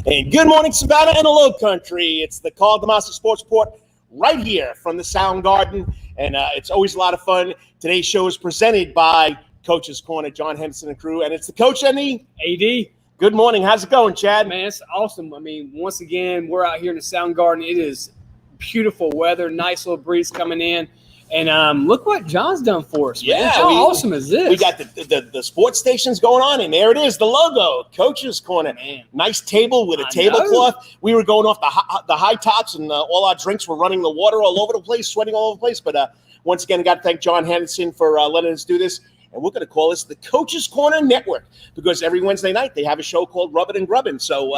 And good morning, Savannah and the Low Country. It's the Karl DeMasi Sports Report right here from the Sound Garden, and it's always a lot of fun. Today's show is presented by Coach's Corner, John Henderson and crew, and it's the coach and the AD. Good morning. How's it going, Chad? Man, it's awesome. I mean, once again, we're out here in the Sound Garden. It is beautiful weather, nice little breeze coming in. And look what John's done for us. Man. Yeah, how awesome is this? We got the sports stations going on, and there it is, the logo, Coach's Corner. Man. Nice table with a tablecloth. We were going off the high tops, and all our drinks were running the water all over the place, sweating all over the place. But once again, I got to thank John Henderson for letting us do this. And we're going to call this the Coach's Corner Network because every Wednesday night they have a show called Rubbin' and Grubbin'. So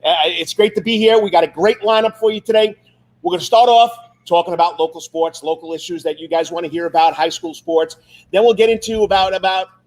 it's great to be here. We got a great lineup for you today. We're going to start off talking about local sports, local issues that you guys want to hear about, high school sports. Then we'll get into about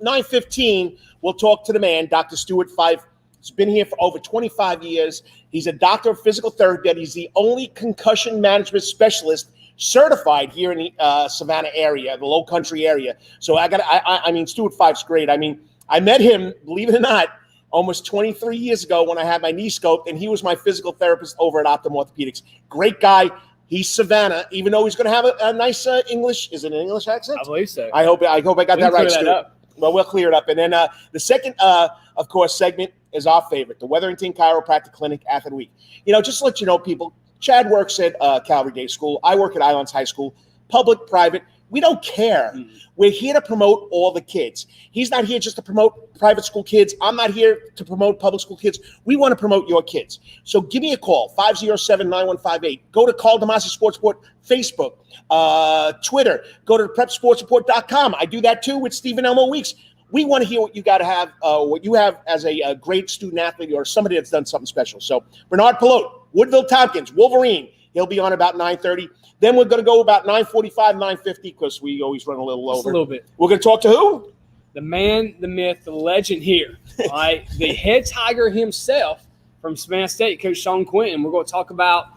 9:15. We'll talk to the man, Dr. Stuart Fife. He's been here for over 25 years. He's a doctor of physical therapy. He's the only concussion management specialist certified here in the Savannah area, the Low Country area. So I mean, Stuart Fife's great. I mean, I met him, believe it or not, almost 23 years ago when I had my knee scoped, and he was my physical therapist over at Optum Orthopedics. Great guy. He's Savannah, even though he's going to have a nice English. Is it an English accent? I believe so. I hope I got that right, Stuart. Well, we'll clear it up. And then the second, of course, segment is our favorite, the Wetherington Chiropractic Clinic Athlete Week. You know, just to let you know, people, Chad works at Calvary Day School. I work at Islands High School, public, private. We don't care. We're here to promote all the kids. He's not here just to promote private school kids. I'm not here to promote public school kids. We want to promote your kids. So give me a call, 507-9158. Go to Karl DeMasi Sports Report, Facebook, Twitter. Go to prepsportsreport.com. I do that too with Stephen Elmo Weeks. We want to hear what you got to have, what you have as a great student athlete or somebody that's done something special. So Bernard Pelote, Woodville-Tompkins, Wolverine. He'll be on about 9:30. Then we're going to go about 9:45, 9:50 because we always run a little over. Just a little bit. We're going to talk to who? The man, the myth, the legend here. All right, the head Tiger himself from Savannah State, Coach Shawn Quinn. We're going to talk about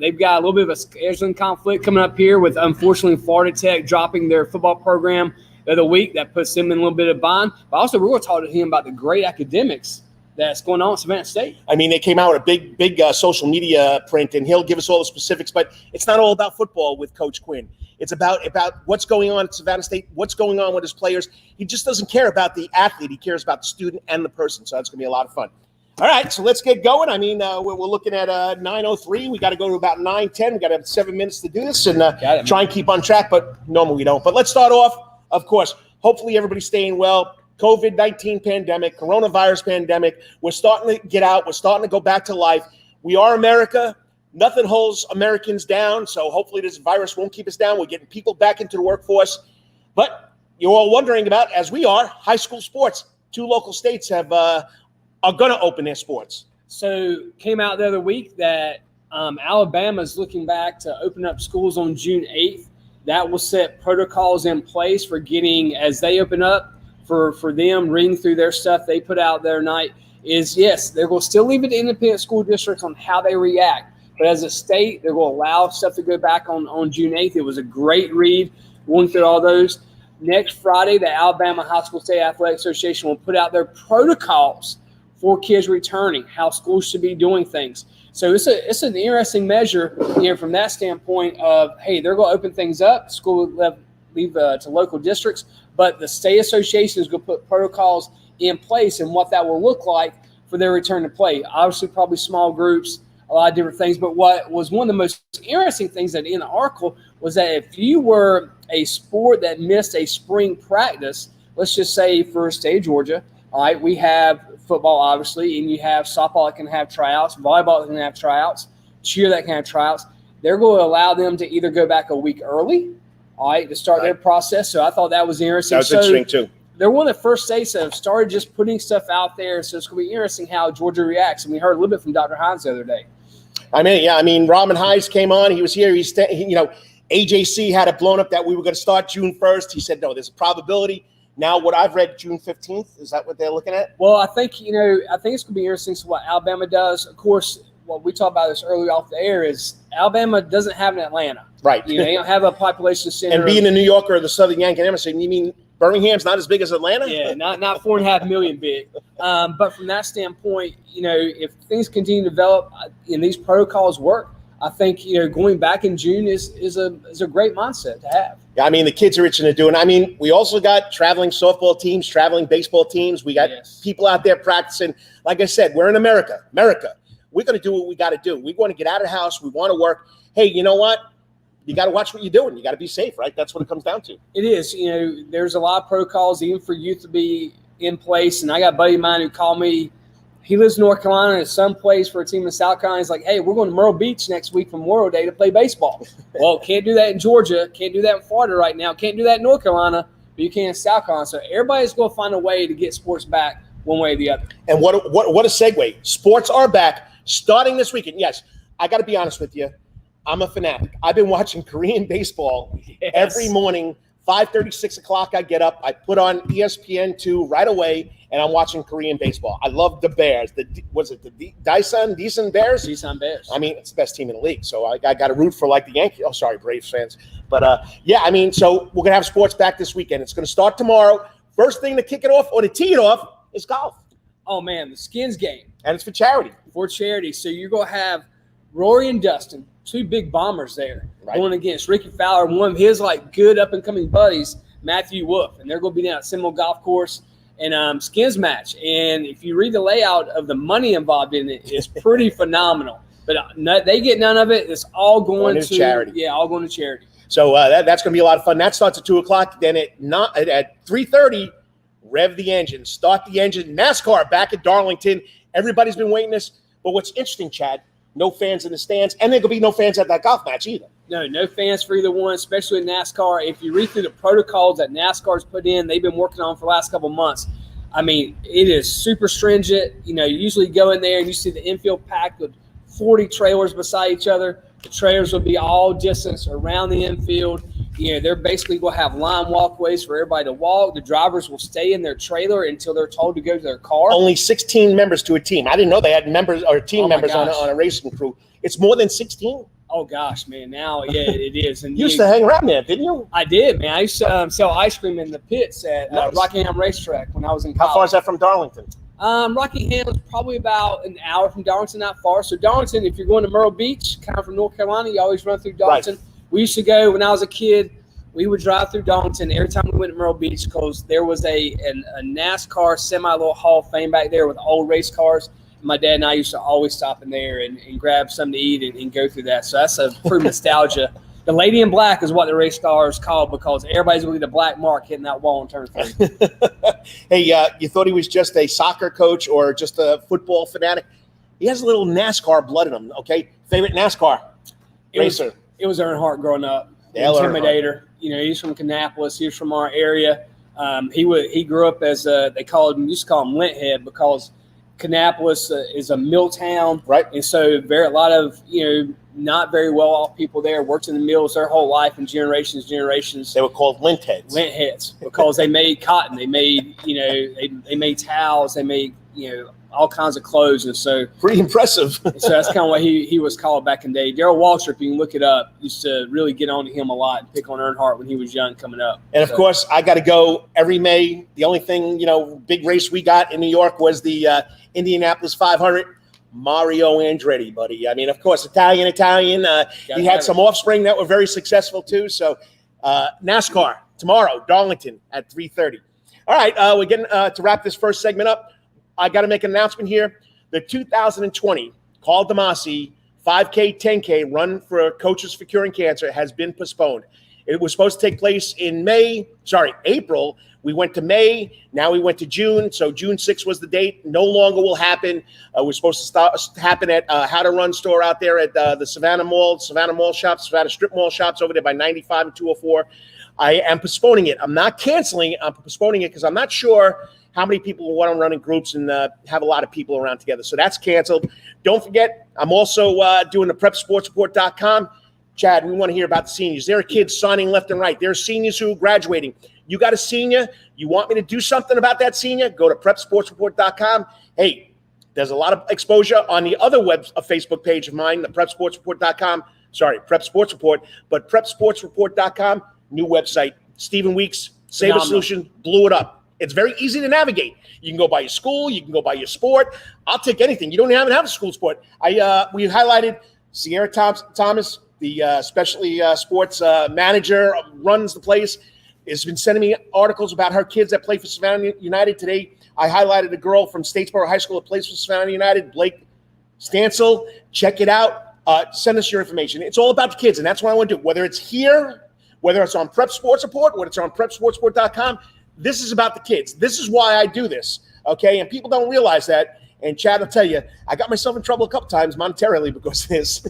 they've got a little bit of a scheduling conflict coming up here with, unfortunately, Florida Tech dropping their football program the other week. That puts them in a little bit of bind. But also, we're going to talk to him about the great academics that's going on at Savannah State. I mean, they came out with a big social media print, and he'll give us all the specifics. But it's not all about football with Coach Quinn. It's about what's going on at Savannah State, what's going on with his players. He just doesn't care about the athlete. He cares about the student and the person. So that's going to be a lot of fun. All right, so let's get going. I mean, we're looking at 9:03. We got to go to about 9:10. We got to have 7 minutes to do this and try and keep on track. But normally we don't. But let's start off, of course. Hopefully everybody's staying well. COVID-19 pandemic, coronavirus pandemic. We're starting to get out. We're starting to go back to life. We are America. Nothing holds Americans down. So hopefully this virus won't keep us down. We're getting people back into the workforce. But you're all wondering about, as we are, high school sports. 2 local states are going to open their sports. So came out the other week that Alabama's looking back to open up schools on June 8th. That will set protocols in place for getting, as they open up, for them reading through their stuff they put out their night is, yes, they're going to still leave it to independent school districts on how they react. But as a state, they're going to allow stuff to go back on June 8th. It was a great read, going through all those. Next Friday, the Alabama High School State Athletic Association will put out their protocols for kids returning, how schools should be doing things. So it's an interesting measure, from that standpoint of, hey, they're going to open things up. School will leave to local districts. But the state association is going to put protocols in place and what that will look like for their return to play. Obviously, probably small groups, a lot of different things. But what was one of the most interesting things that in the article was that if you were a sport that missed a spring practice, let's just say for the state of Georgia, all right, we have football, obviously, and you have softball that can have tryouts, volleyball that can have tryouts, cheer that can have tryouts. They're going to allow them to either go back a week early, all right, to start their process. So I thought that was interesting. That was interesting, too. They're one of the first states that have started just putting stuff out there. So it's going to be interesting how Georgia reacts. And we heard a little bit from Dr. Hines the other day. I mean, Robin Hines came on. He was here. AJC had it blown up that we were going to start June 1st. He said, no, there's a probability. Now, what I've read, June 15th, is that what they're looking at? Well, I think it's going to be interesting to what Alabama does. Of course, what we talked about this earlier off the air is Alabama doesn't have an Atlanta. Right. They don't have a population center. And being a New Yorker or the Southern Yankee, you mean Birmingham's not as big as Atlanta. Yeah, not 4.5 million big. But from that standpoint, if things continue to develop and these protocols work, I think going back in June is a great mindset to have. Yeah, I mean, the kids are itching to do it. I mean, we also got traveling softball teams, traveling baseball teams. We got people out there practicing. Like I said, we're in America. We're going to do what we got to do. We want to get out of the house. We want to work. Hey, you know what? You got to watch what you're doing. You got to be safe, right? That's what it comes down to. It is. There's a lot of protocols even for youth to be in place. And I got a buddy of mine who called me. He lives in North Carolina and some plays for a team in South Carolina. He's like, hey, we're going to Myrtle Beach next week for Memorial Day to play baseball. Well, can't do that in Georgia. Can't do that in Florida right now. Can't do that in North Carolina, but you can in South Carolina. So everybody's going to find a way to get sports back one way or the other. And what a segue. Sports are back starting this weekend. Yes, I got to be honest with you. I'm a fanatic. I've been watching Korean baseball every morning, 5:30, 6 o'clock. I get up. I put on ESPN2 right away, and I'm watching Korean baseball. I love the Bears. The Daesun Bears? Daesun Bears. I mean, it's the best team in the league, so I got to root for like the Yankees. Oh, sorry, Braves fans. But, yeah, I mean, so we're going to have sports back this weekend. It's going to start tomorrow. First thing to kick it off or to tee it off is golf. Oh, man, the Skins game. And it's for charity. For charity. So you're going to have Rory and Dustin, two big bombers there, going against Ricky Fowler, one of his good up-and-coming buddies, Matthew Wolf. And they're going to be down at Seminole Golf Course and Skins match. And if you read the layout of the money involved in it, it's pretty phenomenal. But they get none of it. It's all going to charity. Yeah, all going to charity. So that's going to be a lot of fun. That starts at 2 o'clock. Then at 3:30, rev the engine. Start the engine. NASCAR back at Darlington. Everybody's been waiting this. But what's interesting, Chad, no fans in the stands. And there will be no fans at that golf match either. No fans for either one, especially in NASCAR. If you read through the protocols that NASCAR's put in, they've been working on for the last couple of months. I mean, it is super stringent. You usually go in there and you see the infield packed with 40 trailers beside each other. The trailers will be all distance around the infield. They're basically going to have line walkways for everybody to walk. The drivers will stay in their trailer until they're told to go to their car. Only 16 members to a team. I didn't know they had members or team members on a racing crew. It's more than 16. Oh, gosh, man. Now, yeah, it is. And you used to hang around there, didn't you? I did, man. I used to sell ice cream in the pits at Rockingham Racetrack when I was in college. How far is that from Darlington? Rockingham is probably about an hour from Darlington, not far. So Darlington, if you're going to Myrtle Beach, kind of from North Carolina, you always run through Darlington. Right. We used to go, when I was a kid, we would drive through Darlington every time we went to Myrtle Beach because there was a NASCAR semi-little Hall of Fame back there with old race cars. My dad and I used to always stop in there and grab something to eat and go through that. So that's a pretty nostalgia. The Lady in Black is what the race car is called because everybody's going to get a black mark hitting that wall in turn 3. Hey, you thought he was just a soccer coach or just a football fanatic? He has a little NASCAR blood in him, okay? Favorite NASCAR racer? It was Earnhardt growing up. Intimidator. He's from Kannapolis. He was from our area. He grew up as used to call him Linthead because Kannapolis is a mill town, right? And so a lot of not very well off people there worked in the mills their whole life and generations. They were called Lintheads because they made cotton, they made they made towels, they made all kinds of clothes, and so pretty impressive. So that's kind of what he was called back in the day. Darrell Waltrip, you can look it up, used to really get on to him a lot and pick on Earnhardt when he was young coming up. And of course, I got to go every May. The only thing big race we got in New York was the Indianapolis 500. Mario Andretti, buddy. I mean, of course, Italian. He had some offspring that were very successful too. So NASCAR tomorrow, Darlington at 3:30. All right, we're getting to wrap this first segment up. I got to make an announcement here. The 2020 Karl DeMasi 5K, 10K run for Coaches for Curing Cancer has been postponed. It was supposed to take place in April. We went to May. Now we went to June. So June 6th was the date. No longer will happen. We're supposed to happen at How to Run store out there at the Savannah Strip Mall shops over there by 95 and 204. I am postponing it. I'm not canceling it. I'm postponing it because I'm not sure how many people want to run in groups and have a lot of people around together. So that's canceled. Don't forget, I'm also doing the PrepSportsReport.com. Chad, we want to hear about the seniors. There are kids signing left and right. There are seniors who are graduating. You got a senior, you want me to do something about that senior, go to PrepSportsReport.com. Hey, there's a lot of exposure on the other Facebook page of mine, the PrepSportsReport.com. Sorry, Prep Sports Report, but PrepSportsReport.com, new website. Stephen Weeks, Sabre Solution blew it up. It's very easy to navigate. You can go by your school. You can go by your sport. I'll take anything. You don't even have a school sport. We highlighted Sierra Thomas, the specialty sports manager, runs the place, has been sending me articles about her kids that play for Savannah United. Today, I highlighted a girl from Statesboro High School that plays for Savannah United, Blake Stansel. Check it out. Send us your information. It's all about the kids, and that's what I want to do. Whether it's here, whether it's on Prep Sports Report, whether it's on PrepSportsReport.com, this is about the kids. This is why I do this, okay? And people don't realize that. And Chad will tell you, I got myself in trouble a couple times monetarily because of this.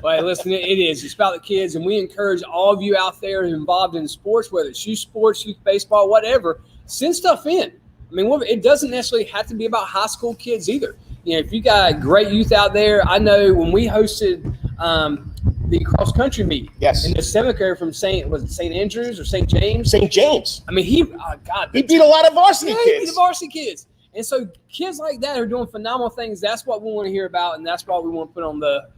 Well, listen, it is. It's about the kids, and we encourage all of you out there involved in sports, whether it's youth sports, youth baseball, whatever, send stuff in. I mean, it doesn't necessarily have to be about high school kids either. You know, if you got great youth out there, I know when we hosted the cross country meet, yes, in the 7th grade from St. Andrews or St. James? St. James. I mean, he beat a lot of varsity kids. He beat the varsity kids. And so kids like that are doing phenomenal things. That's what we want to hear about, and that's what we want to put on the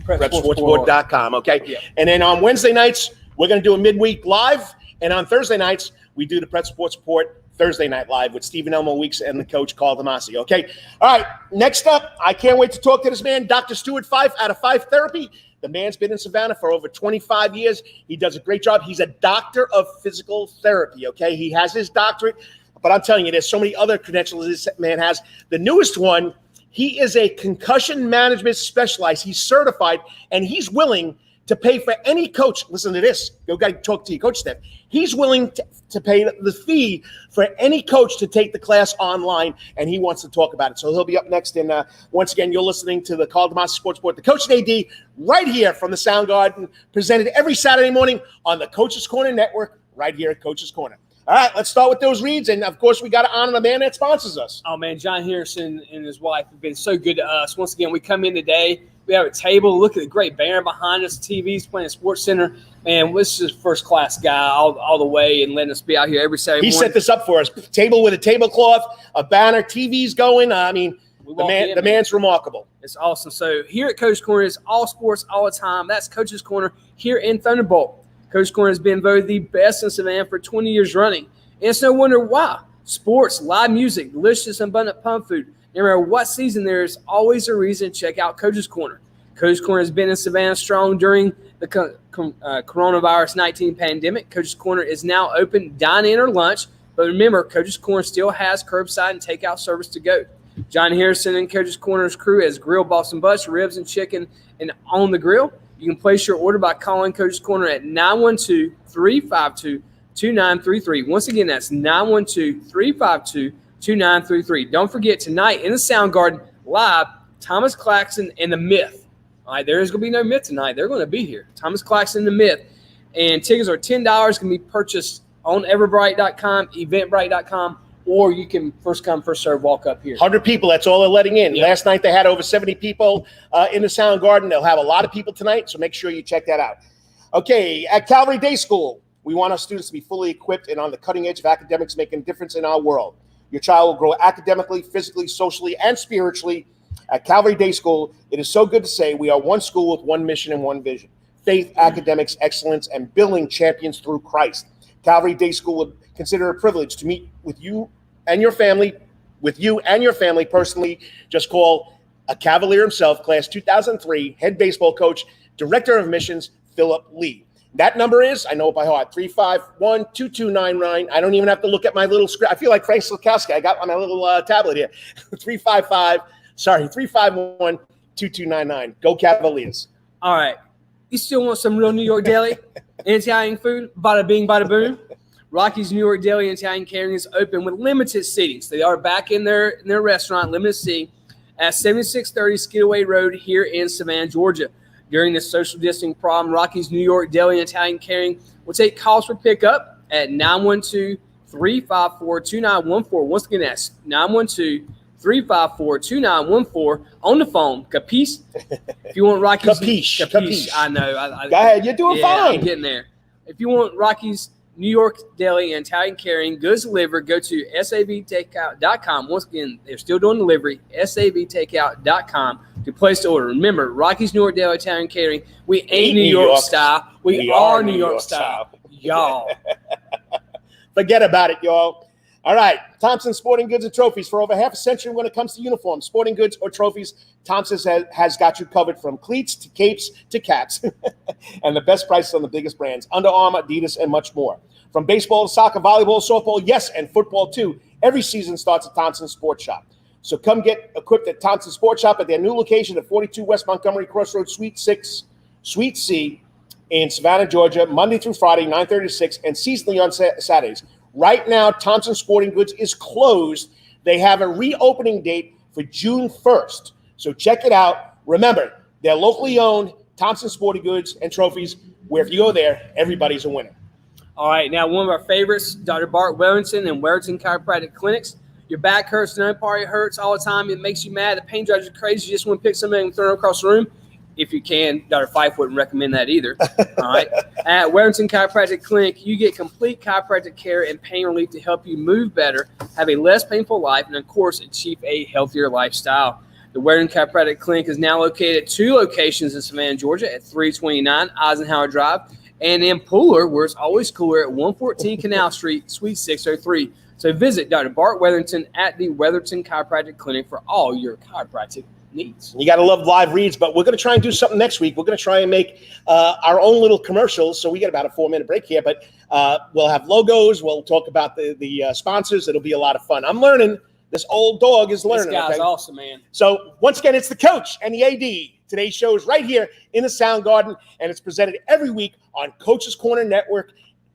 PrepSportsReport.com, okay? Yeah. And then on Wednesday nights, we're going to do a midweek live, and on Thursday nights, we do the Prep Sports Report Thursday Night Live with Stephen Elmo Weeks and the coach, Karl DeMasi, okay? All right, next up, I can't wait to talk to this man, Dr. Stuart Fife out of Fife Therapy. The man's been in Savannah for over 25 years. He does a great job. He's a doctor of physical therapy, okay? He has his doctorate. But I'm telling you, there's so many other credentials this man has. The newest one, he is a concussion management specialist. He's certified, and he's willing to pay for any coach. Listen to this. Go talk to your coach staff. He's willing to pay the fee for any coach to take the class online, and he wants to talk about it. So he'll be up next. And once again, you're listening to the Karl DeMasi Sports Report, the Coach and AD, right here from the Sound Garden, presented every Saturday morning on the Coach's Corner Network, right here at Coach's Corner. All right, let's start with those reads. And, of course, we got to honor the man that sponsors us. Oh, man, John Harrison and his wife have been so good to us. Once again, we come in today. We have a table. Look at the great banner behind us. TV's playing Sports Center. Man, this is a first-class guy all the way and letting us be out here every Saturday morning. He set this up for us. Table with a tablecloth, a banner, TV's going. I mean, the man's remarkable. It's awesome. So here at Coach's Corner, it's all sports all the time. That's Coach's Corner here in Thunderbolt. Coach's Corner has been voted the best in Savannah for 20 years running. And it's no wonder why. Sports, live music, delicious and abundant pump food. No matter what season, there is always a reason to check out Coach's Corner. Coach's Corner has been in Savannah strong during the coronavirus 19 pandemic. Coach's Corner is now open, dine in or lunch. But remember, Coach's Corner still has curbside and takeout service to go. John Harrison and Coach's Corner's crew has grilled Boston butts, ribs, and chicken and on the grill. You can place your order by calling Coach's Corner at 912-352-2933. Once again, that's 912-352-2933. Don't forget, tonight in the Sound Garden, live, Thomas Claxton and the Myth. All right, there is going to be no Myth tonight. They're going to be here. Thomas Claxton and the Myth. And tickets are $10, can be purchased on Everbright.com, Eventbrite.com, or you can first come, first serve, walk up here. 100 people, that's all they're letting in. Yep. Last night they had over 70 people in the Sound Garden. They'll have a lot of people tonight, so make sure you check that out. Okay, at Calvary Day School, we want our students to be fully equipped and on the cutting edge of academics, making a difference in our world. Your child will grow academically, physically, socially, and spiritually. At Calvary Day School, it is so good to say we are one school with one mission and one vision: faith, academics, excellence, and building champions through Christ. Calvary Day School would consider a privilege to meet with you and your family, personally. Just call a Cavalier himself, class 2003, head baseball coach, director of admissions, Philip Lee. That number is, I know it by heart, 351-2299. I don't even have to look at my little script. I feel like Frank Slakowski. I got on my little tablet here. 351-2299. Go Cavaliers. All right. You still want some real New York deli and Italian food? Bada bing, bada boom. Rocky's New York Deli and Italian Catering is open with limited seating. So they are back in their restaurant, limited seating, at 7630 Skidaway Road here in Savannah, Georgia. During the social distancing problem, Rocky's New York Deli and Italian Catering will take calls for pickup at 912-354-2914. Once again, that's 912-354-2914 on the phone. Capiche? If you want Rocky's Capiche. I know. Go ahead. You're doing fine. I'm getting there. If you want Rocky's New York Deli and Italian Catering goods delivered, go to savtakeout.com. Once again, they're still doing delivery. savtakeout.com to place the order. Remember, Rocky's New York Deli Italian Catering. We ain't New York style. We are New York style. Y'all. Forget about it, y'all. All right, Thompson Sporting Goods and Trophies. For over half a century when it comes to uniforms, sporting goods, or trophies, Thompson has got you covered from cleats to capes to caps. And the best prices on the biggest brands, Under Armour, Adidas, and much more. From baseball to soccer, volleyball, softball, yes, and football too. Every season starts at Thompson Sports Shop. So come get equipped at Thompson Sports Shop at their new location at 42 West Montgomery Crossroads, Suite 6, Suite C in Savannah, Georgia, Monday through Friday, 9:30 to 6, and seasonally on Saturdays. Right now, Thompson Sporting Goods is closed. They have a reopening date for June 1st. So check it out. Remember, they're locally owned, Thompson Sporting Goods and Trophies, where if you go there, everybody's a winner. All right, now one of our favorites, Dr. Bart Wetherington and Wetherington Chiropractic Clinics. Your back hurts, the upper body hurts all the time. It makes you mad. The pain drives you crazy. You just want to pick something and throw it across the room. If you can, Dr. Fife wouldn't recommend that either. All right. At Wetherington Chiropractic Clinic, you get complete chiropractic care and pain relief to help you move better, have a less painful life, and, of course, achieve a healthier lifestyle. The Wetherington Chiropractic Clinic is now located at 2 locations in Savannah, Georgia, at 329 Eisenhower Drive, and in Pooler, where it's always cooler, at 114 Canal Street, Suite 603. So visit Dr. Bart Wetherington at the Wetherington Chiropractic Clinic for all your chiropractic needs. You got to love live reads, but we're going to try and do something next week. We're going to try and make our own little commercials. So we got about a 4-minute break here, but we'll have logos. We'll talk about the sponsors. It'll be a lot of fun. I'm learning. This old dog is learning. This guy's awesome, man. So once again, it's the coach and the AD. Today's show is right here in the Sound Garden, and it's presented every week on Coach's Corner Network.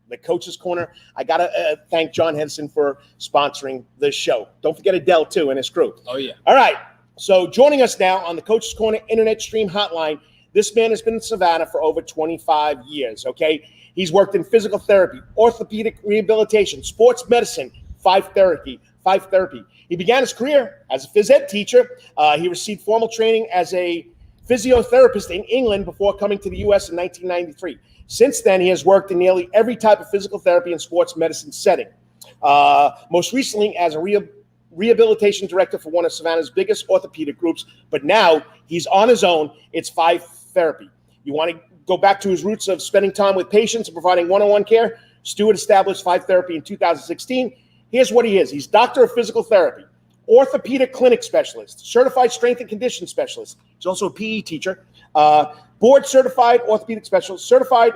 The Coach's Corner. I got to thank John Henson for sponsoring this show. Don't forget Adele, too, and his crew. Oh, yeah. All right. So joining us now on the Coach's Corner Internet Stream Hotline, this man has been in Savannah for over 25 years, okay? He's worked in physical therapy, orthopedic rehabilitation, sports medicine, Fife therapy. He began his career as a phys ed teacher. He received formal training as a physiotherapist in England before coming to the U.S. in 1993. Since then, he has worked in nearly every type of physical therapy and sports medicine setting. Most recently as a rehabilitation director for one of Savannah's biggest orthopedic groups, but now he's on his own. It's Fife Therapy. You want to go back to his roots of spending time with patients and providing one-on-one care? Stuart established Fife Therapy in 2016. Here's what he is. He's doctor of physical therapy, orthopedic clinic specialist, certified strength and condition specialist. He's also a PE teacher, board certified orthopedic specialist, certified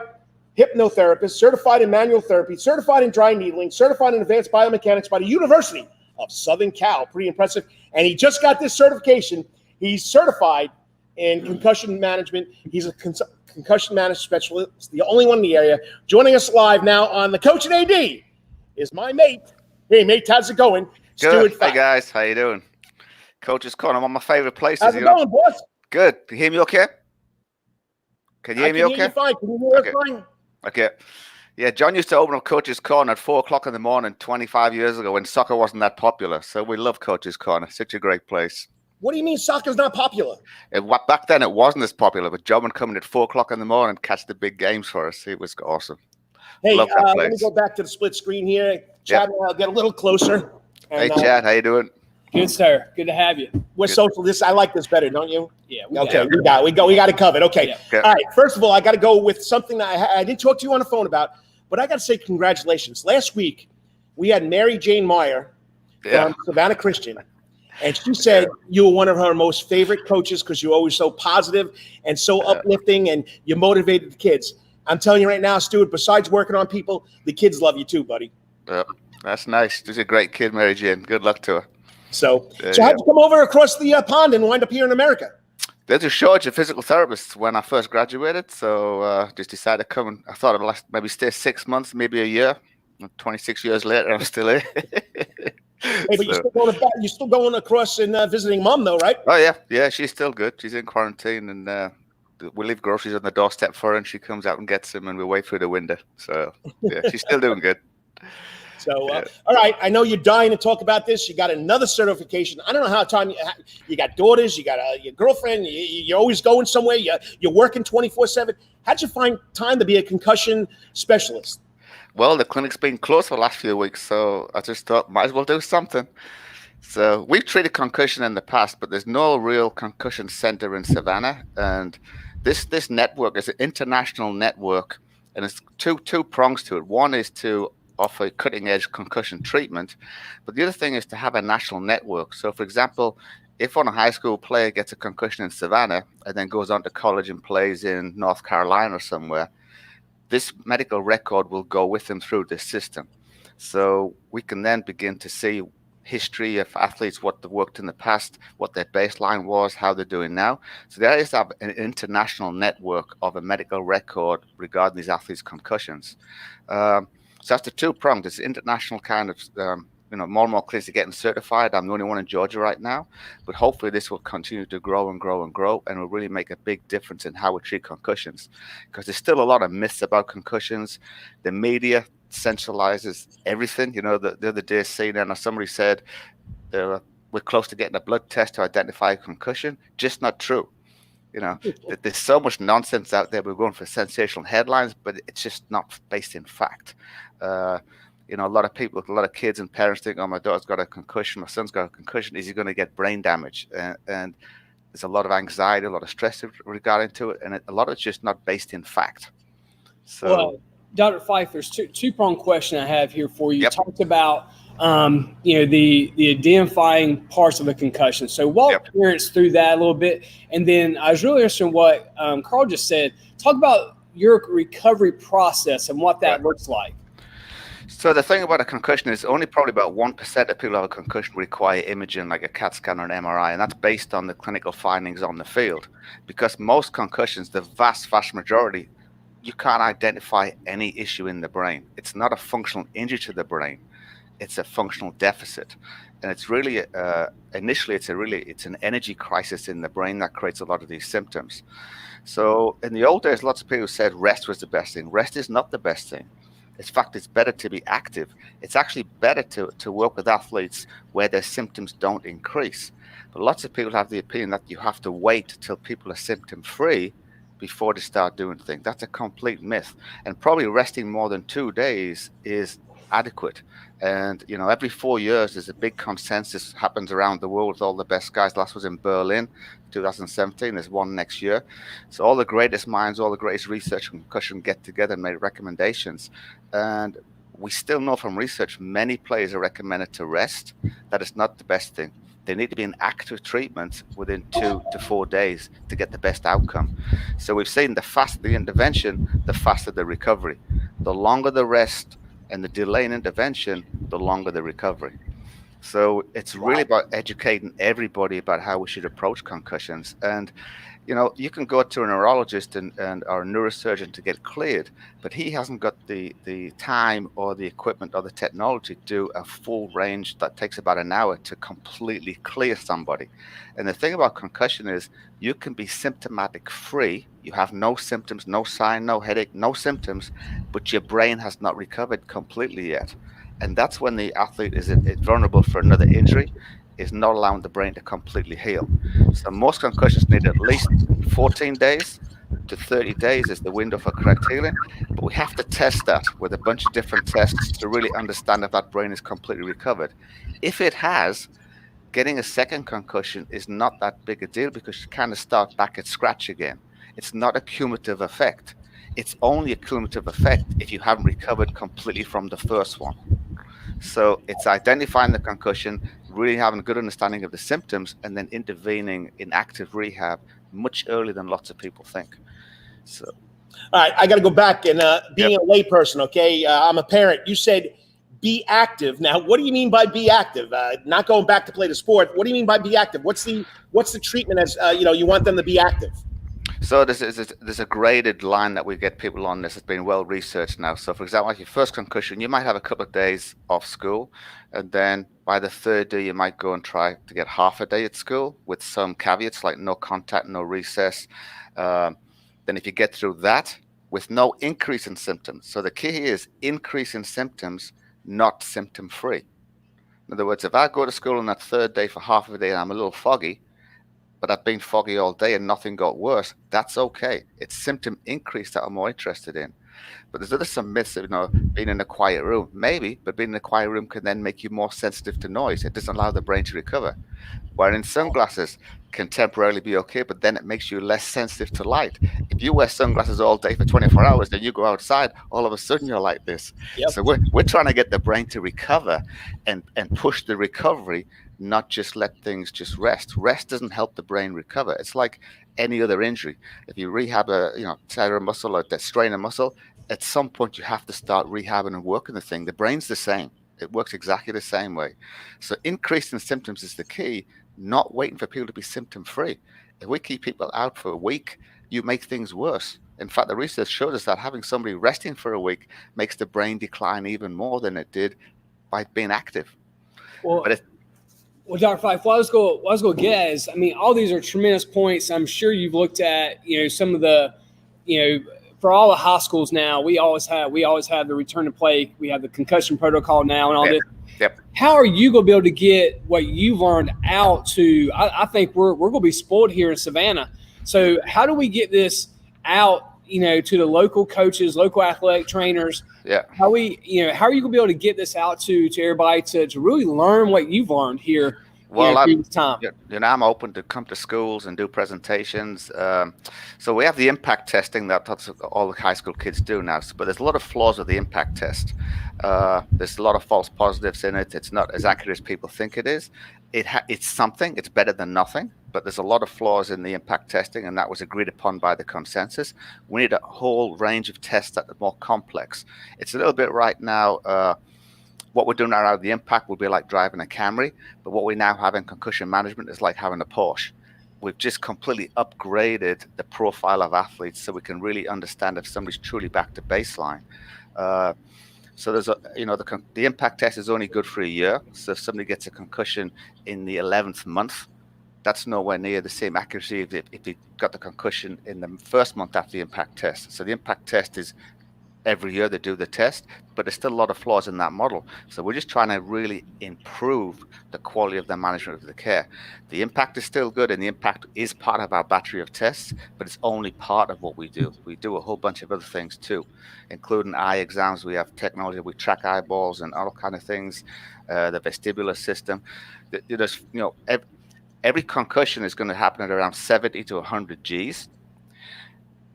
hypnotherapist, certified in manual therapy, certified in dry needling, certified in advanced biomechanics by the University of Southern Cal. Pretty impressive. And he just got this certification. He's certified in concussion management. He's a concussion management specialist, the only one in the area. Joining us live now on the Coach and AD is my mate. Hey, mate, how's it going? Good. Stuart. Hey, guys. How you doing? Coach's Corner, one of my favorite places. How's it going, boss? Good. You hear me okay? Can you hear me okay? Hear you fine. Can you hear us fine? Okay. Yeah, John used to open up Coach's Corner at 4 o'clock in the morning 25 years ago when soccer wasn't that popular. So we love Coach's Corner. Such a great place. What do you mean soccer's not popular? Back then, it wasn't as popular, but John would come in at 4 o'clock in the morning and catch the big games for us. It was awesome. Hey, let me go back to the split screen here. Chad, I'll get a little closer. And, hey, Chad, how you doing? Good, sir. Good to have you. We're social. I like this better, don't you? Yeah. We got it covered. Okay. Yeah. All right. First of all, I got to go with something that I didn't talk to you on the phone about, but I got to say congratulations. Last week, we had Mary Jane Meyer from Savannah Christian, and she said you were one of her most favorite coaches because you're always so positive and so uplifting, and you motivated the kids. I'm telling you right now, Stuart, besides working on people, the kids love you too, buddy. That's nice. She's a great kid, Mary Jane. Good luck to her. So how'd you come over across the pond and wind up here in America? There's a shortage of physical therapists when I first graduated, so just decided to come. And I thought I'd maybe stay 6 months, maybe a year. 26 years later, I'm still here. Hey, but you're still going across and visiting Mom, though, right? Oh yeah, she's still good. She's in quarantine, and we leave groceries on the doorstep for her, and she comes out and gets them, and we wait through the window. So yeah, she's still doing good. So, all right, I know you're dying to talk about this. You got another certification. I don't know how time you got daughters, you got your girlfriend, you're always going somewhere, you're working 24/7. How'd you find time to be a concussion specialist? Well, the clinic's been closed for the last few weeks, so I just thought might as well do something. So we've treated concussion in the past, but there's no real concussion center in Savannah. And this network is an international network, and it's two prongs to it. One is to offer cutting edge concussion treatment. But the other thing is to have a national network. So, for example, if one high school player gets a concussion in Savannah and then goes on to college and plays in North Carolina or somewhere, this medical record will go with them through this system. So we can then begin to see history of athletes, what they've worked in the past, what their baseline was, how they're doing now. So there is an international network of a medical record regarding these athletes' concussions. So that's the two-pronged. It's international kind of, more and more clinics are getting certified. I'm the only one in Georgia right now, but hopefully this will continue to grow and grow and grow, and will really make a big difference in how we treat concussions, because there's still a lot of myths about concussions. The media centralizes everything. The other day, CNN or somebody said we're close to getting a blood test to identify a concussion. Just not true. There's so much nonsense out there. We're going for sensational headlines, but it's just not based in fact. A lot of people, a lot of kids and parents think, oh, my daughter's got a concussion, my son's got a concussion. Is he going to get brain damage? And there's a lot of anxiety, a lot of stress regarding to it, and a lot of it's just not based in fact. So. Well, Dr. Fife, there's two-pronged question I have here for you. Yep. You talked about, the identifying parts of a concussion. So walk parents through that a little bit. And then I was really interested in what Karl just said. Talk about your recovery process and what that looks like. So the thing about a concussion is only probably about 1% of people who have a concussion require imaging like a CAT scan or an MRI, and that's based on the clinical findings on the field. Because most concussions, the vast majority, you can't identify any issue in the brain. It's not a functional injury to the brain. It's a functional deficit. And it's really, initially, it's an energy crisis in the brain that creates a lot of these symptoms. So in the old days, lots of people said rest was the best thing. Rest is not the best thing. In fact, it's better to be active. It's actually better to work with athletes where their symptoms don't increase. But lots of people have the opinion that you have to wait till people are symptom-free before they start doing things. That's a complete myth. And probably resting more than 2 days is adequate. And, every 4 years, there's a big consensus happens around the world with all the best guys. Last was in Berlin, 2017. There's one next year. So all the greatest minds, all the greatest research and concussion get together and make recommendations. And we still know from research, many players are recommended to rest. That is not the best thing. They need to be in active treatment within 2 to 4 days to get the best outcome. So we've seen the faster the intervention, the faster the recovery. The longer the rest and the delay in intervention, the longer the recovery. So it's really about educating everybody about how we should approach concussions. And, you can go to a neurologist and or a neurosurgeon to get cleared, but he hasn't got the time or the equipment or the technology to do a full range that takes about an hour to completely clear somebody. And the thing about concussion is you can be symptomatic free. You have no symptoms, no sign, no headache, no symptoms, but your brain has not recovered completely yet. And that's when the athlete is vulnerable for another injury, is not allowing the brain to completely heal. So most concussions need at least 14 days to 30 days is the window for correct healing. But we have to test that with a bunch of different tests to really understand if that brain is completely recovered. If it has, getting a second concussion is not that big a deal because you kind of start back at scratch again. It's not a cumulative effect. It's only a cumulative effect if you haven't recovered completely from the first one. So it's identifying the concussion, really having a good understanding of the symptoms, and then intervening in active rehab much earlier than lots of people think. So, all right, I got to go back and being a layperson. Okay, I'm a parent. You said be active. Now, what do you mean by be active? Not going back to play the sport. What do you mean by be active? What's the treatment as you want them to be active? So there's a graded line that we get people on this. It's been well researched now. So for example, like your first concussion, you might have a couple of days off school, and then by the third day, you might go and try to get half a day at school with some caveats like no contact, no recess. Then if you get through that with no increase in symptoms. So the key here is increase in symptoms, not symptom free. In other words, if I go to school on that third day for half of a day and I'm a little foggy, but I've been foggy all day and nothing got worse, that's okay. It's symptom increase that I'm more interested in. But there's some myths of, being in a quiet room, maybe, but being in a quiet room can then make you more sensitive to noise. It doesn't allow the brain to recover. Where in sunglasses can temporarily be okay, but then it makes you less sensitive to light. If you wear sunglasses all day for 24 hours, then you go outside, all of a sudden you're like this. Yep. So we're trying to get the brain to recover and push the recovery, not just let things just rest. Rest doesn't help the brain recover. It's like any other injury. If you rehab tear a muscle or strain a muscle, at some point you have to start rehabbing and working the thing. The brain's the same. It works exactly the same way. So increasing symptoms is the key, not waiting for people to be symptom free. If we keep people out for a week, you make things worse. In fact, the research showed us that having somebody resting for a week makes the brain decline even more than it did by being active. Well, Dr. Fife, what I was going to get at is, I mean, all these are tremendous points. I'm sure you've looked at, some of the, for all the high schools now, we always have the return to play. We have the concussion protocol now and all this. Yep. How are you going to be able to get what you've learned out to? I think we're going to be spoiled here in Savannah. So how do we get this out, to the local coaches, local athletic trainers? Yeah. How are you going to be able to get this out to everybody to really learn what you've learned here? Well, time. I'm open to come to schools and do presentations. So we have the impact testing that's all the high school kids do now. But there's a lot of flaws with the impact test. There's a lot of false positives in it. It's not as accurate as people think it is. It's something. It's better than nothing. But there's a lot of flaws in the impact testing, and that was agreed upon by the consensus. We need a whole range of tests that are more complex. It's a little bit right now. What we're doing around the impact will be like driving a Camry, but what we now have in concussion management is like having a Porsche. We've just completely upgraded the profile of athletes so we can really understand if somebody's truly back to baseline. So there's the impact test is only good for a year. So if somebody gets a concussion in the 11th month, that's nowhere near the same accuracy if they got the concussion in the first month after the impact test. So the impact test is every year they do the test, but there's still a lot of flaws in that model. So we're just trying to really improve the quality of the management of the care. The impact is still good, and the impact is part of our battery of tests, but it's only part of what we do. We do a whole bunch of other things too, including eye exams. We have technology. We track eyeballs and all kind of things, the vestibular system. Every concussion is going to happen at around 70 to 100 Gs,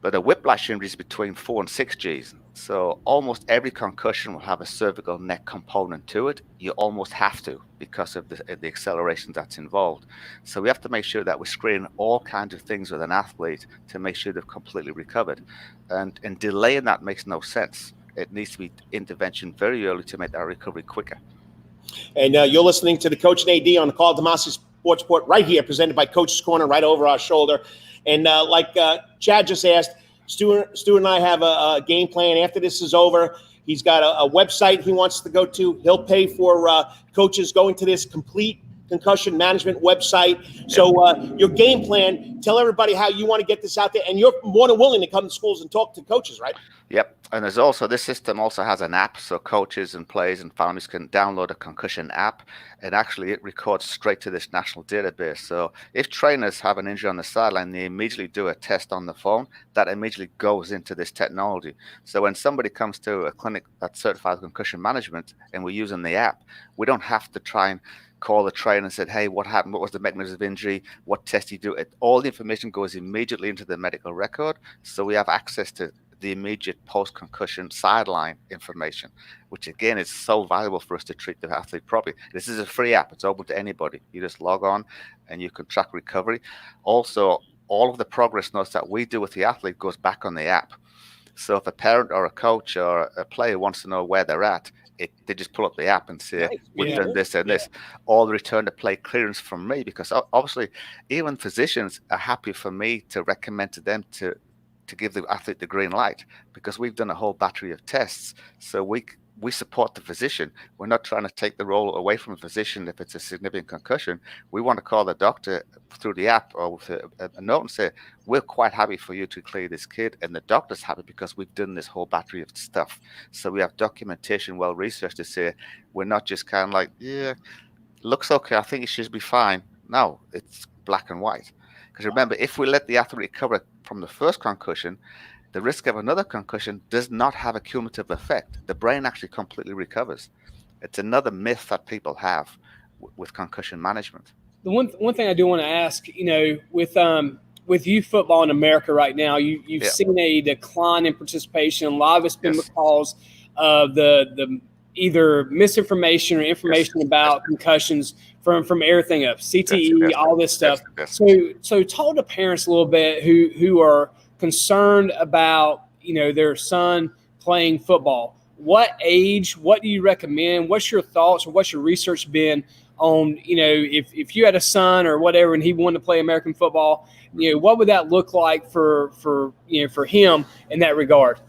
but a whiplash injury is between 4 and 6 Gs. So almost every concussion will have a cervical neck component to it. You almost have to because of the acceleration that's involved. So we have to make sure that we're screening all kinds of things with an athlete to make sure they've completely recovered. And delaying that makes no sense. It needs to be intervention very early to make that recovery quicker. And you're listening to the Coach and AD on the Karl DeMasi Sports Report right here, presented by Coach's Corner, right over our shoulder. And like Chad just asked, Stuart and I have a game plan. After this is over, he's got a website he wants to go to. He'll pay for coaches going to this complete concussion management website. So your game plan, tell everybody how you want to get this out there. And you're more than willing to come to schools and talk to coaches, right? Yep. And there's also, this system also has an app, so coaches and players and families can download a concussion app, and actually it records straight to this national database. So if trainers have an injury on the sideline, they immediately do a test on the phone that immediately goes into this technology. So when somebody comes to a clinic that certifies concussion management and we're using the app, we don't have to try and call the trainer and said, hey, what happened? What was the mechanism of injury? What test do you do? All the information goes immediately into the medical record. So we have access to the immediate post-concussion sideline information, which again is so valuable for us to treat the athlete properly. This is a free app. It's open to anybody. You just log on and you can track recovery. Also, all of the progress notes that we do with the athlete goes back on the app. So if a parent or a coach or a player wants to know where they're at, they just pull up the app and say, we've done this and this. All the return to play clearance from me, because obviously even physicians are happy for me to recommend to them to give the athlete the green light, because we've done a whole battery of tests. So we support the physician. We're not trying to take the role away from a physician if it's a significant concussion. We want to call the doctor through the app or with a note and say, we're quite happy for you to clear this kid. And the doctor's happy because we've done this whole battery of stuff. So we have documentation, well researched, to say we're not just kind of like, yeah, looks okay, I think it should be fine. No, it's black and white. Because remember, if we let the athlete recover from the first concussion, The risk of another concussion does not have a cumulative effect. The brain actually completely recovers. It's another myth that people have with concussion management. The one thing I do want to ask, with youth football in America right now, you've seen a decline in participation. A lot of it's been because of the either misinformation or information about concussions from everything up, CTE, all this stuff. So talk to parents a little bit who are concerned about their son playing football. What age? What do you recommend? What's your thoughts or what's your research been on, if you had a son or whatever and he wanted to play American football, what would that look like for him in that regard?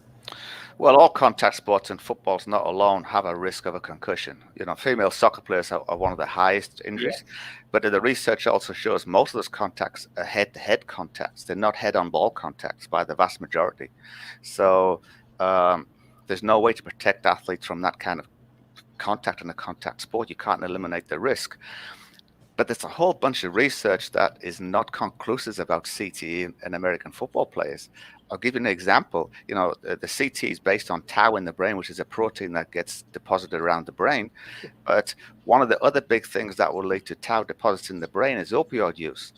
Well, all contact sports and football's not alone have a risk of a concussion. Female soccer players are one of the highest injuries, but the research also shows most of those contacts are head-to-head contacts. They're not head-on-ball contacts by the vast majority. So there's no way to protect athletes from that kind of contact in a contact sport. You can't eliminate the risk. But there's a whole bunch of research that is not conclusive about CTE in American football players. I'll give you an example. The CTE is based on tau in the brain, which is a protein that gets deposited around the brain. But one of the other big things that will lead to tau deposits in the brain is opioid use.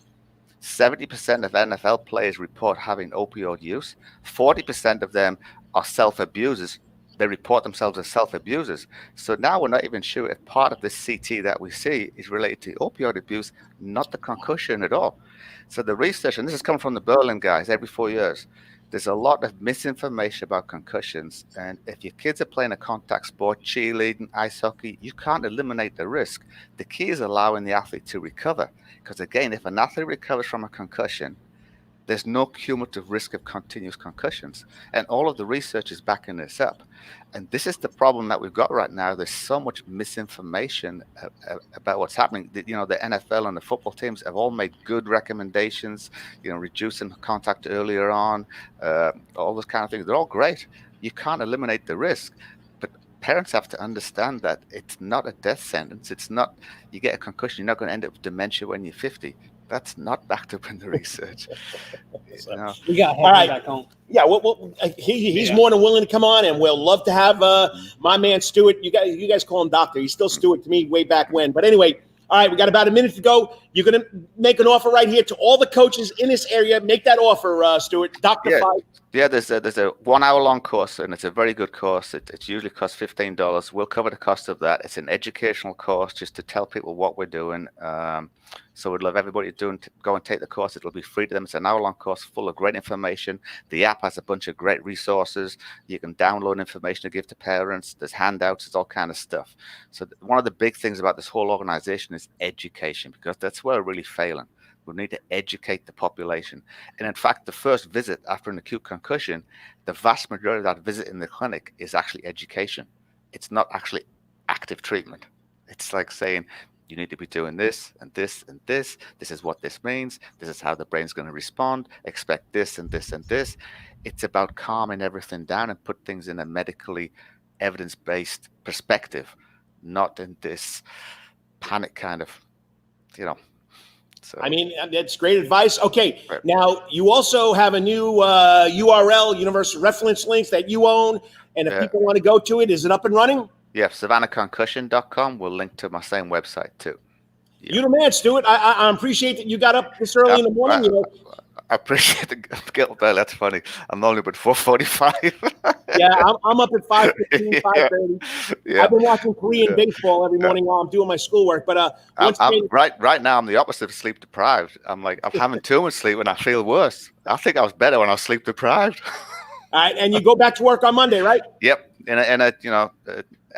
70% of NFL players report having opioid use. 40% of them are self-abusers. They report themselves as self-abusers. So now we're not even sure if part of this CT that we see is related to opioid abuse, not the concussion at all. So the research, and this is coming from the Berlin guys every 4 years, there's a lot of misinformation about concussions. And if your kids are playing a contact sport, cheerleading, ice hockey, you can't eliminate the risk. The key is allowing the athlete to recover. Because again, if an athlete recovers from a concussion, there's no cumulative risk of continuous concussions. And all of the research is backing this up. And this is the problem that we've got right now. There's so much misinformation about what's happening. The NFL and the football teams have all made good recommendations, reducing contact earlier on, all those kind of things. They're all great. You can't eliminate the risk. But parents have to understand that it's not a death sentence. It's not, you get a concussion, you're not going to end up with dementia when you're 50. That's not backed up in the research. We got all right. back home. Yeah, he's more than willing to come on, and we'll love to have my man Stuart. You guys call him Doctor. He's still Stuart to me way back when. But anyway, all right, we got about a minute to go. You're going to make an offer right here to all the coaches in this area. Make that offer, Stuart. Dr. Fife. Yeah, there's a 1 hour long course, and it's a very good course. It usually costs $15. We'll cover the cost of that. It's an educational course just to tell people what we're doing. So we'd love everybody to go and take the course. It'll be free to them. It's an hour long course full of great information. The app has a bunch of great resources. You can download information to give to parents. There's handouts. There's all kind of stuff. So one of the big things about this whole organization is education, because that's where we're really failing. We need to educate the population. And in fact, the first visit after an acute concussion, the vast majority of that visit in the clinic is actually education. It's not actually active treatment. It's like saying, you need to be doing this and this and this. This is what this means. This is how the brain's going to respond. Expect this and this and this. It's about calming everything down and put things in a medically evidence-based perspective, not in this panic kind of, So, I mean, that's great advice. Okay, Now you also have a new URL, Universal Reference Links, that you own. And if people want to go to it, is it up and running? Yeah, SavannahConcussion.com will link to my same website too. Yeah. You're the man, Stuart. I appreciate that you got up this early in the morning. I appreciate the guilt bell. That's funny. I'm only about 4:45. Yeah, I'm up at 5:15, 5:30. Yeah. I've been watching Korean baseball every morning while I'm doing my schoolwork. But right now, I'm the opposite of sleep deprived. I'm having too much sleep and I feel worse. I think I was better when I was sleep deprived. All right, and you go back to work on Monday, right? Yep,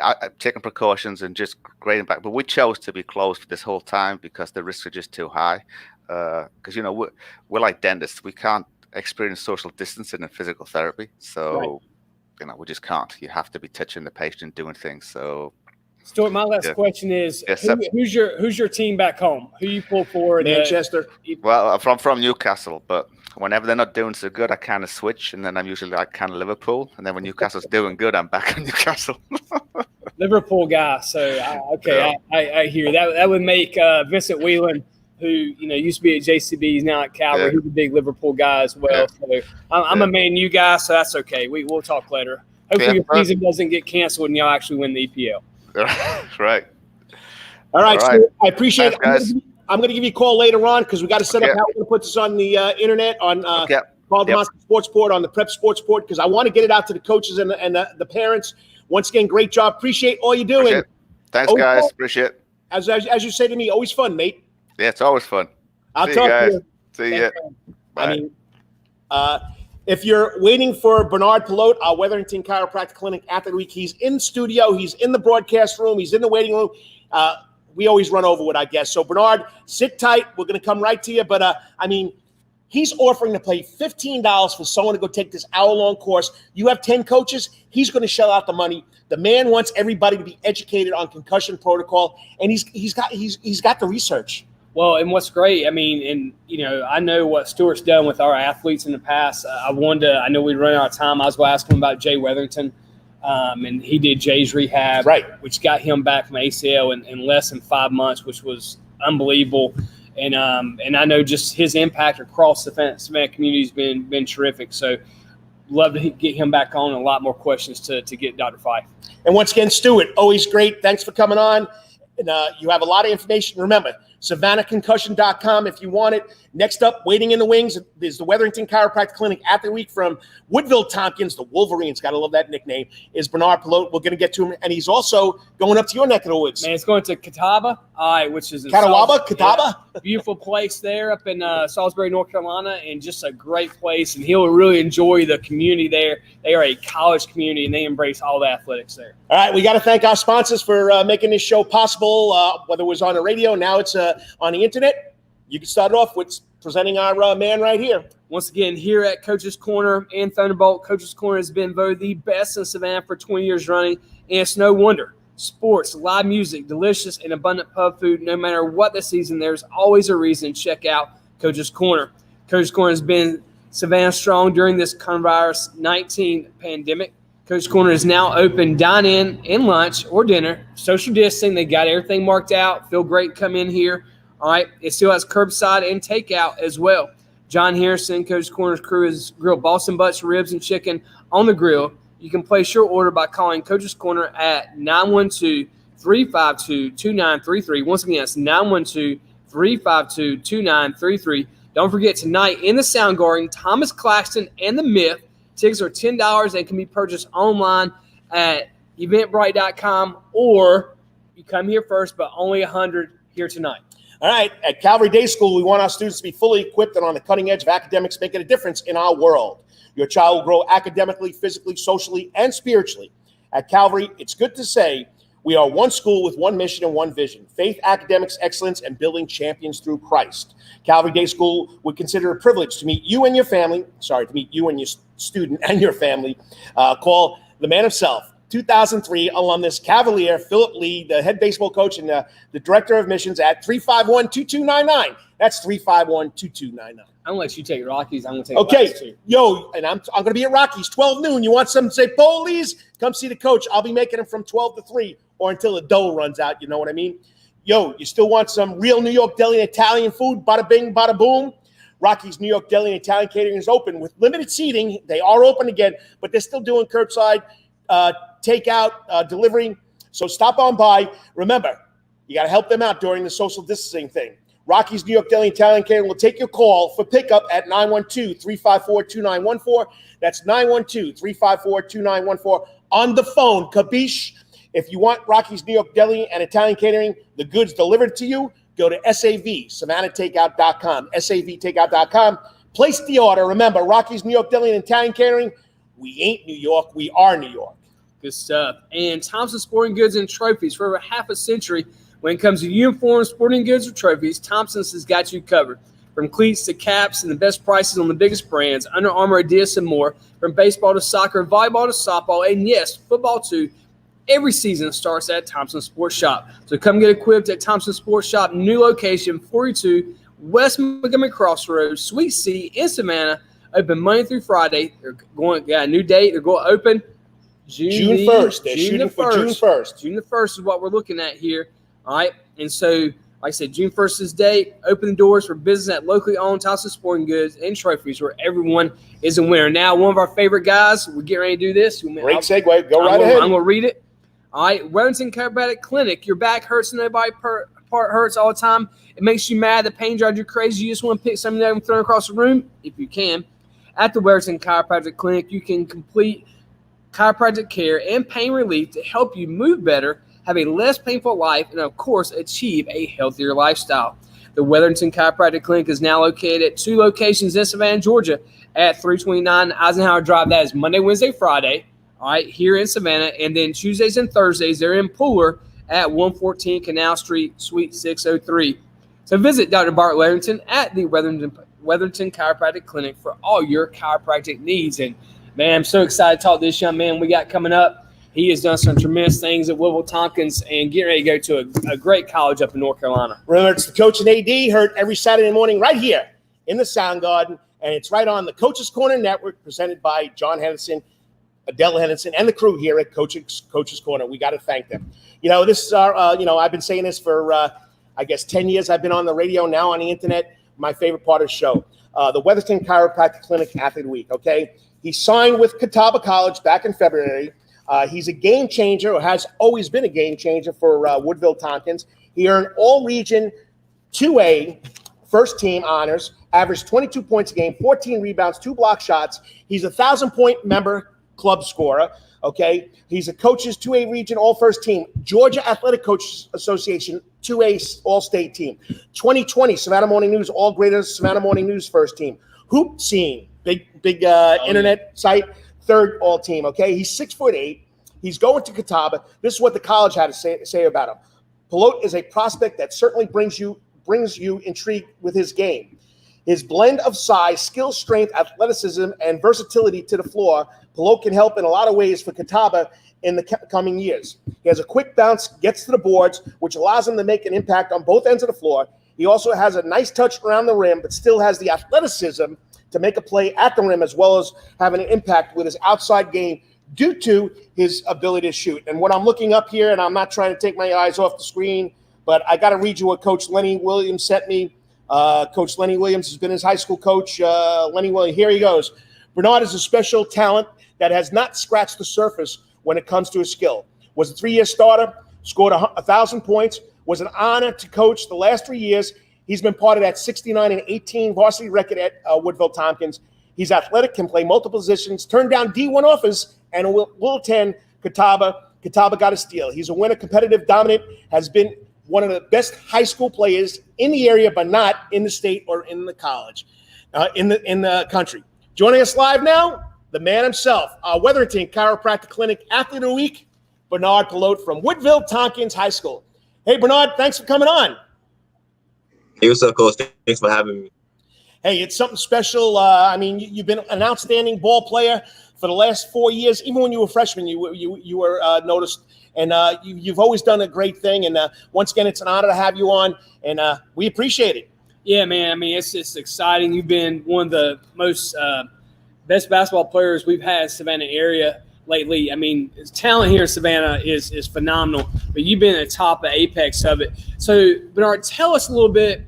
I'm taking precautions and just grading back. But we chose to be closed for this whole time because the risks are just too high. Because we're like dentists. We can't experience social distancing in physical therapy. So, we just can't. You have to be touching the patient, doing things. So, Stuart, my last question is: who's your team back home? Who you pull for? Manchester. Well, I'm from Newcastle, but whenever they're not doing so good, I kind of switch, and then I'm usually like kind of Liverpool, and then when Newcastle's doing good, I'm back in Newcastle. Liverpool guy, so I hear that would make Vincent Whelan who used to be at JCB. He's now at Calvary. Yeah. He's a big Liverpool guy as well. Yeah. So I'm a Man U guy, so that's okay. We'll talk later. Hopefully your season doesn't get canceled and y'all actually win the EPL. Right. All right. So I appreciate it. Guys. I'm going to give you a call later on because we got to set up how we're going to put this on the internet on Karl DeMasi Sports Board, on the Prep Sports Board, because I want to get it out to the coaches and the parents. Once again, great job. Appreciate all you're doing. Thanks, guys. Appreciate it. As you say to me, always fun, mate. Yeah, it's always fun. I'll talk to you. See you. Bye. I mean, if you're waiting for Bernard Pelote, our Wetherington Chiropractic Clinic after the week, he's in studio, he's in the broadcast room, he's in the waiting room. We always run over with our guests. So, Bernard, sit tight. We're going to come right to you. But, he's offering to pay $15 for someone to go take this hour-long course. You have 10 coaches. He's going to shell out the money. The man wants everybody to be educated on concussion protocol, and he's got the research. Well, and what's great, I know what Stuart's done with our athletes in the past. I know we run out of time. I was going to ask him about Jay Wetherington. And he did Jay's rehab, right, which got him back from ACL in less than 5 months, which was unbelievable. And I know just his impact across the Savannah community has been terrific. So love to get him back on, and a lot more questions to get Dr. Fife. And once again, Stuart, always great. Thanks for coming on. And you have a lot of information. Remember, SavannahConcussion.com if you want it. Next up, waiting in the wings is the Wetherington Chiropractic Clinic after the week from Woodville-Tompkins, the Wolverines. Got to love that nickname. Is Bernard Pelote. We're going to get to him, and he's also going up to your neck of the woods. Man, it's going to Catawba, which is in Catawba. Yeah, beautiful place there up in Salisbury, North Carolina, and just a great place. And he'll really enjoy the community there. They are a college community, and they embrace all the athletics there. All right, we got to thank our sponsors for making this show possible. Whether it was on the radio, now it's on the internet. You can start off with presenting our man right here. Once again, here at Coach's Corner and Thunderbolt, Coach's Corner has been voted the best in Savannah for 20 years running, and it's no wonder. Sports, live music, delicious and abundant pub food. No matter what the season, there's always a reason to check out Coach's Corner. Coach's Corner has been Savannah strong during this coronavirus-19 pandemic. Coach's Corner is now open, dine in and lunch or dinner, social distancing. They got everything marked out. Feel great, come in here. All right, it still has curbside and takeout as well. John Harrison, Coach's Corner's crew, has grilled Boston butts, ribs, and chicken on the grill. You can place your order by calling Coach's Corner at 912-352-2933. Once again, that's 912-352-2933. Don't forget, tonight in the Soundgarden, Thomas Claxton and The Myth. Tickets are $10 and can be purchased online at eventbrite.com, or you come here first, but only 100 here tonight. All right, at Calvary Day School, we want our students to be fully equipped and on the cutting edge of academics, making a difference in our world. Your child will grow academically, physically, socially, and spiritually. At Calvary, it's good to say we are one school with one mission and one vision: faith, academics, excellence, and building champions through Christ. Calvary Day School would consider it a privilege to meet you and your family. To meet you and your student and your family. Call the man himself, 2003 alumnus Cavalier Philip Lee, the head baseball coach and the director of admissions at 351-2299. That's 351-2299. I'm gonna let you take Rockies. I'm gonna take Rockies too. Yo, and I'm gonna be at Rockies 12 noon. You want some say Polies? Come see the coach. I'll be making them from 12 to 3 or until the dough runs out. You know what I mean? Yo, you still want some real New York deli and Italian food? Bada bing, bada boom. Rocky's New York Deli and Italian Catering is open with limited seating. They are open again, but they're still doing curbside takeout, delivery. So stop on by. Remember, you got to help them out during the social distancing thing. Rocky's New York Deli and Italian Catering will take your call for pickup at 912-354-2914. That's 912-354-2914 on the phone. Capiche? If you want Rocky's New York Deli and Italian Catering, the goods delivered to you, go to SAV, SavannahTakeout.com, SAVTakeout.com. Place the order. Remember, Rocky's New York Deli and Italian Catering, we ain't New York, we are New York. Good stuff. And Thompson Sporting Goods and Trophies. For over half a century, when it comes to uniforms, sporting goods, or trophies, Thompson's has got you covered. From cleats to caps and the best prices on the biggest brands, Under Armour, Adidas, and more. From baseball to soccer, volleyball to softball, and yes, football too. Every season starts at Thompson Sports Shop. So come get equipped at Thompson Sports Shop, new location, 42 West Montgomery Crossroads, Suite C in Savannah. Open Monday through Friday. They're got a new date. They're going to open June 1st. They're shooting for June 1st. June the 1st is what we're looking at here. All right. And so Like I said, June 1st is date. Open the doors for business at locally owned Thompson Sporting Goods and Trophies, where everyone is a winner. Now, one of our favorite guys, we're getting ready to do this. Great segue. Go right ahead. I'm going to read it. All right, Wetherington Chiropractic Clinic. Your back hurts and nobody part hurts all the time. It makes you mad. The pain drives you crazy. You just want to pick something up and throw it across the room, if you can. At the Wetherington Chiropractic Clinic, you can complete chiropractic care and pain relief to help you move better, have a less painful life, and, of course, achieve a healthier lifestyle. The Wetherington Chiropractic Clinic is now located at 2 locations in Savannah, Georgia, at 329 Eisenhower Drive. That is Monday, Wednesday, Friday, all right, here in Savannah. And then Tuesdays and Thursdays, they're in Pooler at 114 Canal Street, Suite 603. So visit Dr. Bart Wetherington at the Wetherington Chiropractic Clinic for all your chiropractic needs. And, man, I'm so excited to talk to this young man we got coming up. He has done some tremendous things at Woodville-Tompkins and getting ready to go to a great college up in North Carolina. Remember, it's the Coach and AD, heard every Saturday morning right here in the Sound Garden, and it's right on the Coach's Corner Network, presented by John Henderson, Adele Henderson, and the crew here at Coach's Corner. We got to thank them. This is our, I've been saying this for, 10 years. I've been on the radio, now on the internet. My favorite part of the show, the Wetherington Chiropractic Clinic Athlete of the Week, okay? He signed with Catawba College back in February. He's a game changer, or has always been a game changer for Woodville-Tompkins. He earned all-region 2A first-team honors, averaged 22 points a game, 14 rebounds, 2 block shots. He's a 1,000-point member club scorer, okay? He's a coach's 2A region all-first team, Georgia Athletic Coaches Association 2A all-state team, 2020 Savannah Morning News all-greater Savannah Morning News first team, Hoop Scene, big internet site, 3rd all-team, okay? He's 6'8". He's going to Catawba. This is what the college had to say about him. Pelote is a prospect that certainly brings you intrigue with his game. His blend of size, skill, strength, athleticism, and versatility to the floor, Pelote can help in a lot of ways for Catawba in the coming years. He has a quick bounce, gets to the boards, which allows him to make an impact on both ends of the floor. He also has a nice touch around the rim, but still has the athleticism to make a play at the rim, as well as having an impact with his outside game due to his ability to shoot. And what I'm looking up here, and I'm not trying to take my eyes off the screen, but I got to read you what Coach Lenny Williams sent me. Coach Lenny Williams has been his high school coach. Lenny Williams, here he goes. Bernard is a special talent that has not scratched the surface when it comes to his skill. Was a 3-year starter, scored 1,000 points, was an honor to coach the last 3 years. He's been part of that 69-18 varsity record at Woodville-Tompkins. He's athletic, can play multiple positions, turned down D1 offers, and will attend Catawba. Catawba got a steal. He's a winner, competitive, dominant, has been one of the best high school players in the area, but not in the state or in the college, in the country. Joining us live now, the man himself, Wetherington Chiropractic Clinic Athlete of the Week, Bernard Pelote from Woodville-Tompkins High School. Hey, Bernard, thanks for coming on. Hey, what's up, Coach? Thanks for having me. Hey, it's something special. You've been an outstanding ball player for the last 4 years. Even when you were a freshman, you were noticed, and you've always done a great thing. And once again, it's an honor to have you on, and we appreciate it. Yeah, man. I mean, it's just exciting. You've been one of the most best basketball players we've had in Savannah area lately. I mean, talent here in Savannah is phenomenal, but you've been at the top, the apex of it. So, Bernard, tell us a little bit,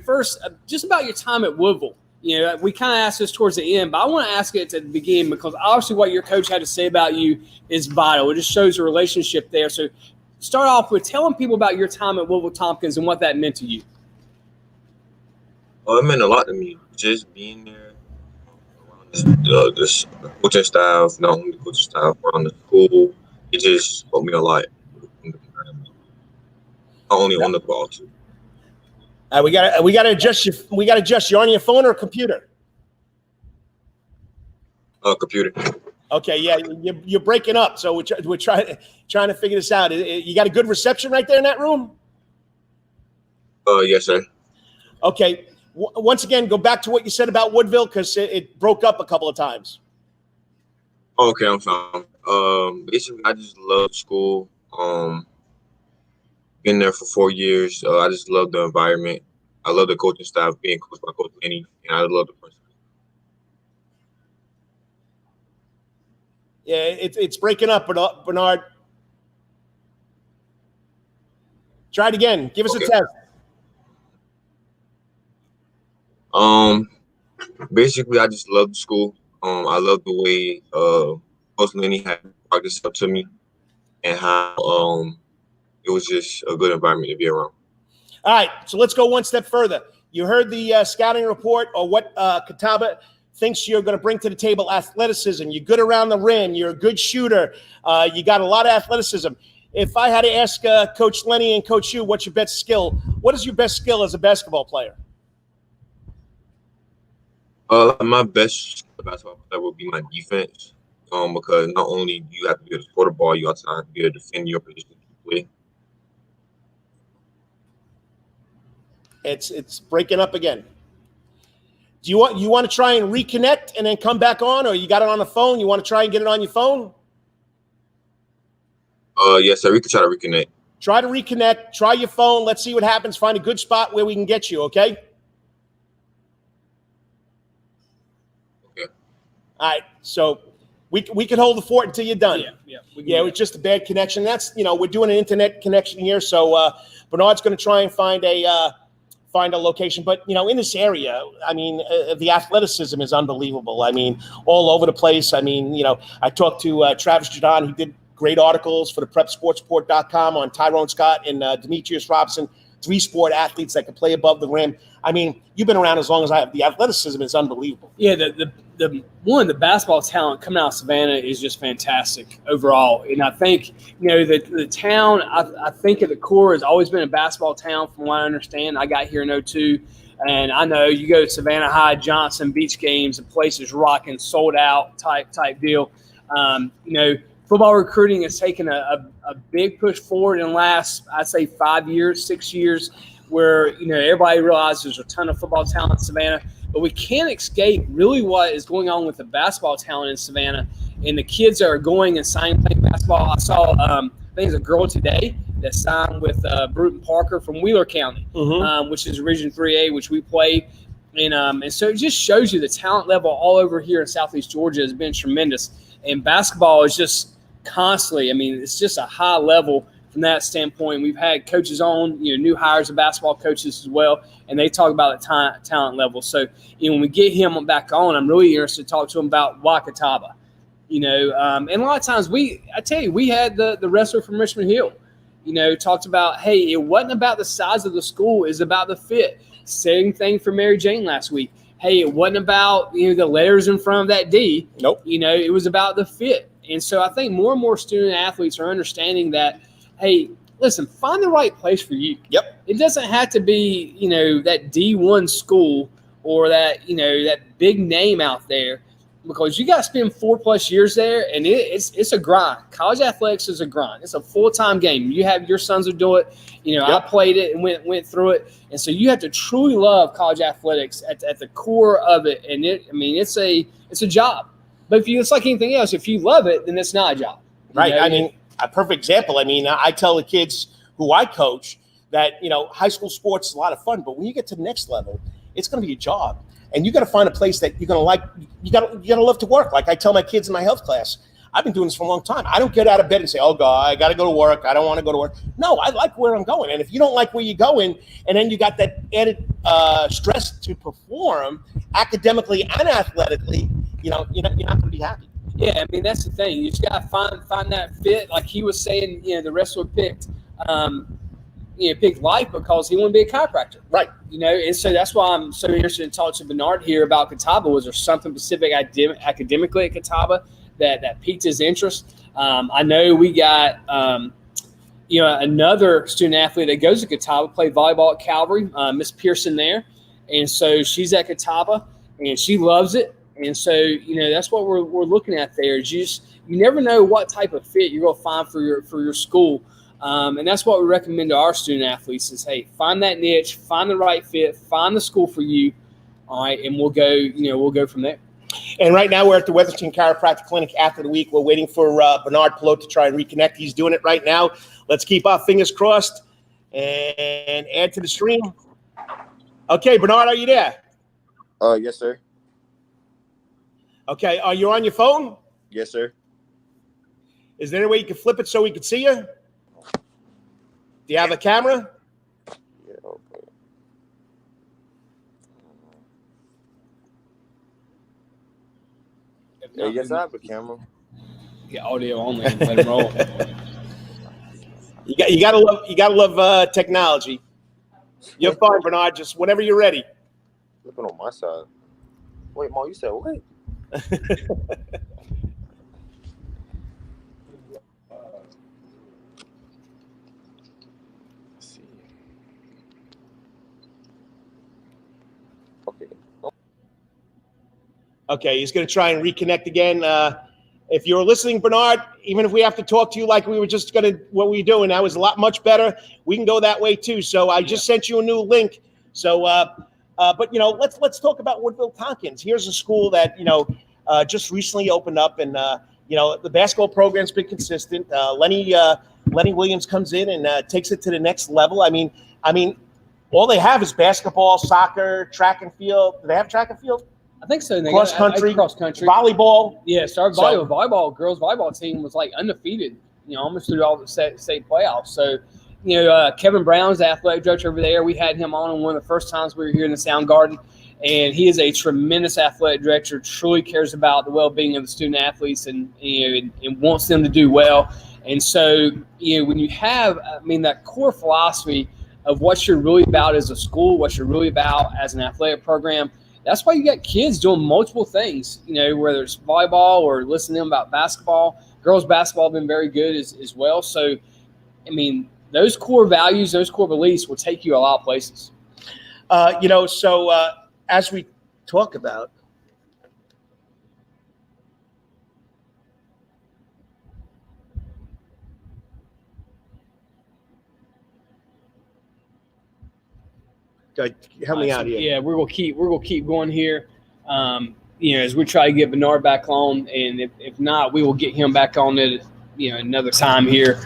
first just about your time at Woodville. We kind of asked this towards the end, but I want to ask it at the beginning because obviously what your coach had to say about you is vital. It just shows a relationship there. So start off with telling people about your time at Woodville-Tompkins and what that meant to you. Well, it meant a lot to me, just being there, around this coaching staff, not only the coaching staff, around the school. It just helped me a lot. Not only on the ball, too. We gotta adjust you. We gotta adjust you on your phone or computer. Computer. Okay, yeah, you're breaking up, so we're trying to figure this out. You got a good reception right there in that room? Yes, sir. Okay. Once again, go back to what you said about Woodville because it broke up a couple of times. Okay, I'm fine. Basically, I just love school. Been there for 4 years. I just love the environment. I love the coaching staff, being coached by Coach Lenny, and I love the person. Yeah, it's breaking up, Bernard. Try it again. Give us a test. Basically, I just love the school. I love the way Coach Lenny had brought this up to me, and how it was just a good environment to be around. All right, so let's go one step further. You heard the scouting report, or what Catawba thinks you're going to bring to the table: athleticism. You're good around the rim. You're a good shooter. You got a lot of athleticism. If I had to ask Coach Lenny and Coach Schoo, what's your best skill? What is your best skill as a basketball player? My best basketball player would be my defense. Because not only do you have to be able to score the ball, you also have to be able to defend your position to play. It's breaking up again. Do you want to try and reconnect and then come back on, or you got it on the phone? You want to try and get it on your phone? Yes, sir. We could try to reconnect. Try to reconnect. Try your phone. Let's see what happens. Find a good spot where we can get you. Okay. Okay. All right. So we can hold the fort until you're done. Yeah. It was just a bad connection. That's we're doing an internet connection here, so Bernard's going to try and find a location. But in this area, I mean, the athleticism is unbelievable. I mean, all over the place. I mean, I talked to Travis Jadon. He did great articles for the PrepSportsReport.com on Tyrone Scott and Demetrius Robinson, 3 sport athletes that can play above the rim. I mean, you've been around as long as I have. The athleticism is unbelievable. Yeah, the basketball talent coming out of Savannah is just fantastic overall. And I think, the town, I think at the core has always been a basketball town from what I understand. I got here in 2002, and I know you go to Savannah High, Johnson, Beach games, the place is rocking, sold out type deal. Football recruiting has taken a big push forward in the last, I'd say, 5 years, 6 years, where, everybody realizes there's a ton of football talent in Savannah. But we can't escape really what is going on with the basketball talent in Savannah. And the kids that are going and signing playing basketball. I saw, I think there's a girl today that signed with Bruton Parker from Wheeler County, which is Region 3A, which we played. And so it just shows you the talent level all over here in Southeast Georgia has been tremendous. And basketball is just constantly, it's just a high level from that standpoint. We've had coaches on, new hires of basketball coaches as well, and they talk about the talent level. So, when we get him back on, I'm really interested to talk to him about Wakataba. And a lot of times we had the wrestler from Richmond Hill, talked about, hey, it wasn't about the size of the school, it's about the fit. Same thing for Mary Jane last week. Hey, it wasn't about, the letters in front of that D. Nope. It was about the fit. And so I think more and more student athletes are understanding that, hey, listen, find the right place for you. Yep. It doesn't have to be, that D1 school or that, that big name out there, because you got to spend 4+ years there, and it's a grind. College athletics is a grind. It's a full-time game. You have your sons who do it. I played it and went through it. And so you have to truly love college athletics at the core of it. And it's a job. But it's like anything else. If you love it, then it's not a job. Right. A perfect example. I tell the kids who I coach that, high school sports is a lot of fun, but when you get to the next level, it's going to be a job. And you got to find a place that you're going to like. You got to love to work. Like I tell my kids in my health class, I've been doing this for a long time. I don't get out of bed and say, oh, God, I got to go to work. I don't want to go to work. No, I like where I'm going. And if you don't like where you're going, and then you got that added stress to perform academically and athletically, you're not going to be happy. Yeah, that's the thing. You just got to find that fit. Like he was saying, the wrestler picked life because he wanted to be a chiropractor. Right. And so that's why I'm so interested in talking to Bernard here about Catawba. Was there something specific academically at Catawba that piqued his interest? I know we got, another student athlete that goes to Catawba, played volleyball at Calvary, Miss Pearson there. And so she's at Catawba, and she loves it. And so, that's what we're looking at there. Is you never know what type of fit you're going to find for your school. And that's what we recommend to our student athletes is, hey, find that niche, find the right fit, find the school for you. All right. And we'll go from there. And right now we're at the Wetherington Chiropractic Clinic after the week. We're waiting for Bernard Pelote to try and reconnect. He's doing it right now. Let's keep our fingers crossed and add to the stream. Okay, Bernard, are you there? Yes, sir. Okay, are you on your phone? Yes, sir. Is there any way you can flip it so we can see you? Do you have a camera? Yeah, okay. Yes, I have a camera. Yeah, audio only. Let him roll. You gotta love technology. You're fine, Bernard. Just whenever you're ready. Looking on my side. Wait, Mo, you said what? Let's see. Okay. Okay, he's going to try and reconnect again. If you're listening, Bernard, even if we have to talk to you like we were just going to, what we doing, that was a lot much better. We can go that way too. So I just sent you a new link. So, but let's talk about Woodville-Tompkins. Here's a school that just recently opened up, and the basketball program's been consistent. Lenny Williams comes in and takes it to the next level. I mean, all they have is basketball, soccer, track and field. Do they have track and field? I think so. Cross country, volleyball. Yes, our So- volleyball girls volleyball team was like undefeated. Almost through all the state playoffs. So, Kevin Brown's the athletic director over there. We had him on one of the first times we were here in the Sound Garden, and he is a tremendous athletic director. Truly cares about the well-being of the student athletes and wants them to do well. And so, when you have, that core philosophy of what you're really about as a school, what you're really about as an athletic program. That's why you got kids doing multiple things, whether it's volleyball or listening to them about basketball. Girls basketball have been very good as well. So, those core values, those core beliefs will take you a lot of places. As we talk about, help me out here. Yeah, we're gonna keep going here. As we try to get Bernard back on, and if not, we will get him back on at another time here.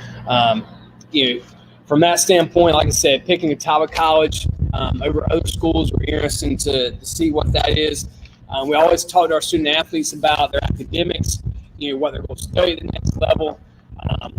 From that standpoint, like I said, picking Catawba College over other schools, we're interested to see what that is. We always talk to our student athletes about their academics, what they're going to study at the next level,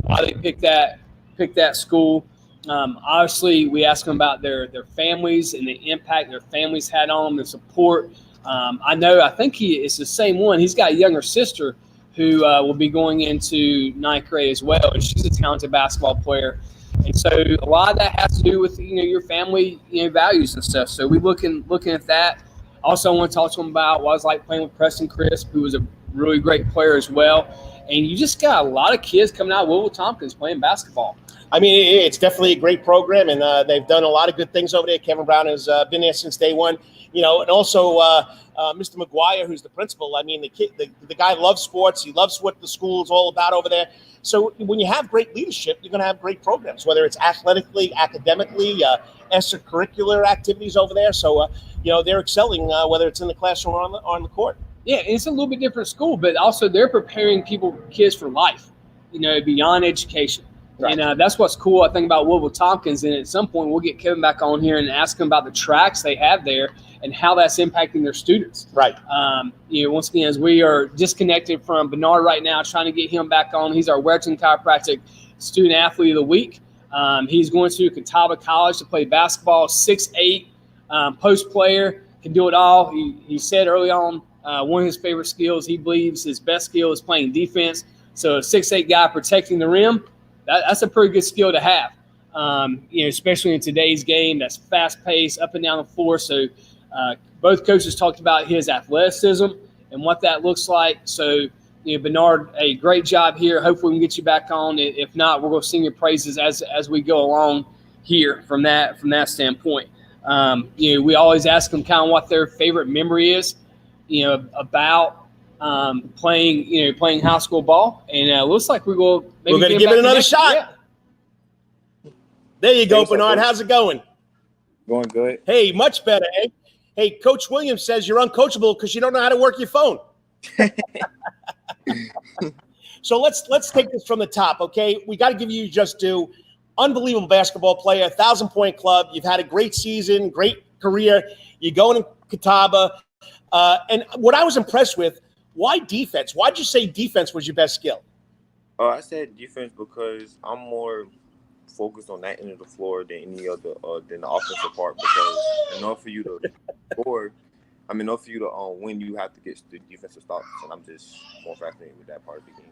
why they pick that school. Obviously, we ask them about their families and the impact their families had on them, the support. I think it's the same one. He's got a younger sister who will be going into ninth grade as well, and she's a talented basketball player. And so a lot of that has to do with your family values and stuff. So we looking at that. Also, I want to talk to him about what it's like playing with Preston Crisp, who was a really great player as well. And you just got a lot of kids coming out of Woodville-Tompkins playing basketball. It's definitely a great program, and they've done a lot of good things over there. Kevin Brown has been there since day one, and also Mr. McGuire, who's the principal. The guy loves sports. He loves what the school is all about over there. So when you have great leadership, you're going to have great programs, whether it's athletically, academically, extracurricular activities over there. So, they're excelling, whether it's in the classroom or on the court. Yeah, and it's a little bit different school, but also they're preparing kids for life, beyond education. Right. And that's what's cool, I think, about Woodville-Tompkins. And at some point, we'll get Kevin back on here and ask him about the tracks they have there and how that's impacting their students. Right. Once again, as we are disconnected from Bernard right now, trying to get him back on. He's our Wetherington Chiropractic Student Athlete of the Week. He's going to Catawba College to play basketball, 6'8", post player, can do it all. He said early on one of his favorite skills, he believes his best skill is playing defense. So a 6'8" guy protecting the rim, that's a pretty good skill to have, especially in today's game that's fast-paced, up and down the floor. So both coaches talked about his athleticism and what that looks like. So, Bernard, a great job here. Hopefully we can get you back on. If not, we're going to sing your praises as we go along here from that standpoint. We always ask them kind of what their favorite memory is, about playing high school ball, and it looks like we're going to give it another shot. Yeah. There you go, Bernard. How's it going? Going good. Hey, much better. Eh? Hey, Coach Williams says you're uncoachable because you don't know how to work your phone. So let's take this from the top, okay? We got to give you just due. Unbelievable basketball player, 1,000-point club. You've had a great season, great career. You're going to Catawba. And what I was impressed with, why defense? Why'd you say defense was your best skill? I said defense because I'm more focused on that end of the floor than any other than the offensive part. Because in order for you to score, I mean, no, for you to win, you have to get the defensive stops, and I'm just more fascinated with that part of the game.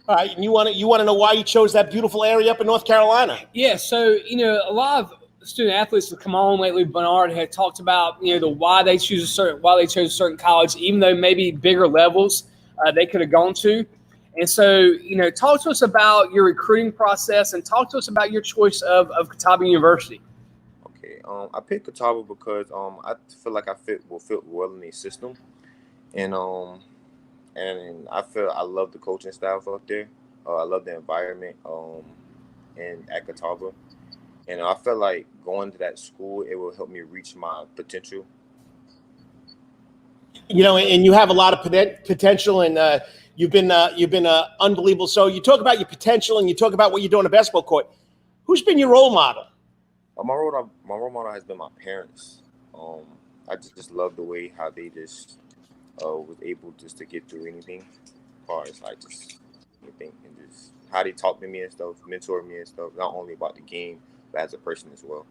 All right, and you want to know why you chose that beautiful area up in North Carolina? Yeah, so a lot of student athletes have come on lately. Bernard had talked about why they chose a certain college, even though maybe bigger levels they could have gone to. And so talk to us about your recruiting process and talk to us about your choice of Catawba University. Okay, I picked Catawba because I feel like I will fit well in the system, and I feel I love the coaching staff up there. I love the environment and at Catawba. And I feel like going to that school, it will help me reach my potential. And you have a lot of potential, and you've been unbelievable. So you talk about your potential, and you talk about what you do on the basketball court. Who's been your role model? My role model has been my parents. I just love the way how they just was able just to get through anything, as far as like just anything, and just how they talk to me and stuff, mentor me and stuff. Not only about the game, but as a person as well.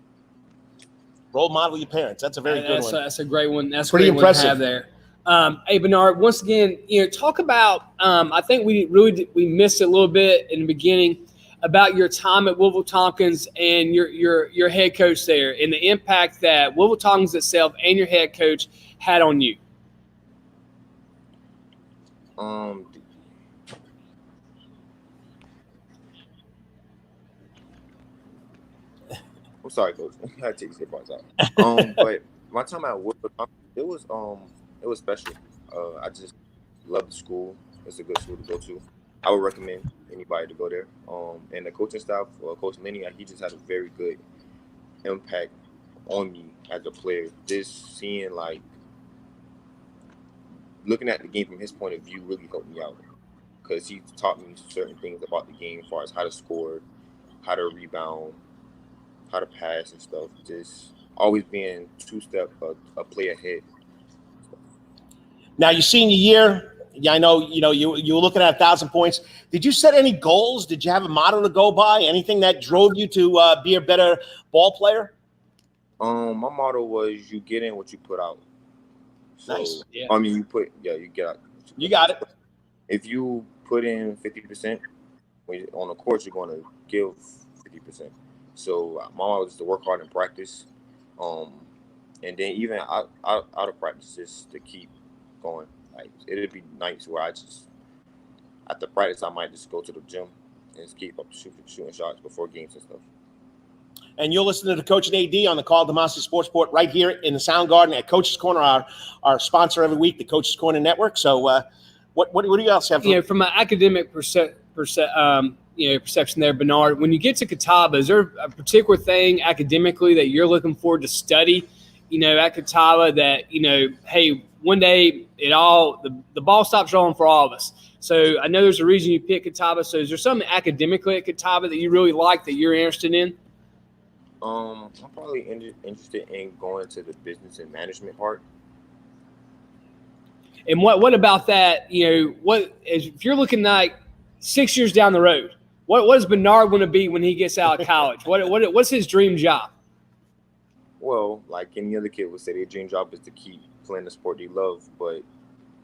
Role model your parents. That's a very good one. That's a great one. That's pretty great impressive. One to have there. Hey, Bernard, once again, talk about. I think we missed it a little bit in the beginning about your time at Woodville-Tompkins and your head coach there, and the impact that Woodville-Tompkins itself and your head coach had on you. I'm sorry, coach. I had to take these parts out. But my time at Woodville, it was special. I just love the school. It's a good school to go to. I would recommend anybody to go there. And the coaching staff, Coach Lenny, he just had a very good impact on me as a player. Just seeing looking at the game from his point of view really helped me out, because he taught me certain things about the game as far as how to score, how to rebound, how to pass and stuff. Just always being two-step a play ahead. Now, your senior year, I know you were looking at 1,000 points. Did you set any goals? Did you have a motto to go by? Anything that drove you to be a better ball player? My motto was you get in what you put out. So, nice. Yeah. I mean, you get out. You got it. If you put in 50%, on the court, you're going to give 50%. So my motto was to work hard in practice, and then even out of practice, just to keep going. Like, it'd be nights where I just, after practice, I might just go to the gym and just keep up shooting shots before games and stuff. And you're listening to Coach and AD on the Karl DeMasi Sports Report right here in the Sound Garden at Coach's Corner, our sponsor every week, the Coach's Corner Network. So what do you else have? From an academic perception there, Bernard, when you get to Catawba, is there a particular thing academically that you're looking forward to study, at Catawba that, hey, one day the ball stops rolling for all of us. So I know there's a reason you picked Catawba. So is there something academically at Catawba that you really like that you're interested in? I'm probably interested in going to the business and management part. And what about that? If you're looking like 6 years down the road, what does Bernard want to be when he gets out of college? What's his dream job? Well, like any other kid would say, their dream job is to keep playing the sport they love. But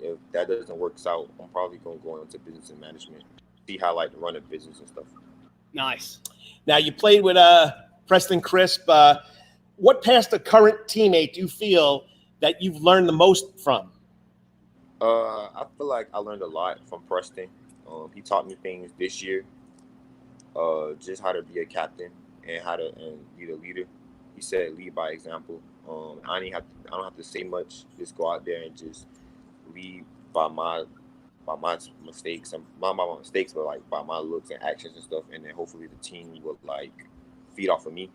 if that doesn't work out, I'm probably going to go into business and management, see how I like to run a business and stuff. Nice. Now, you played with Preston Crisp. What past the current teammate do you feel that you've learned the most from? I feel like I learned a lot from Preston. He taught me things this year, just how to be a captain and how to be a leader. He said lead by example. I don't have to say much. Just go out there and just lead by my mistakes, and not by my mistakes, but like by my looks and actions and stuff. And then hopefully the team will feed off of me.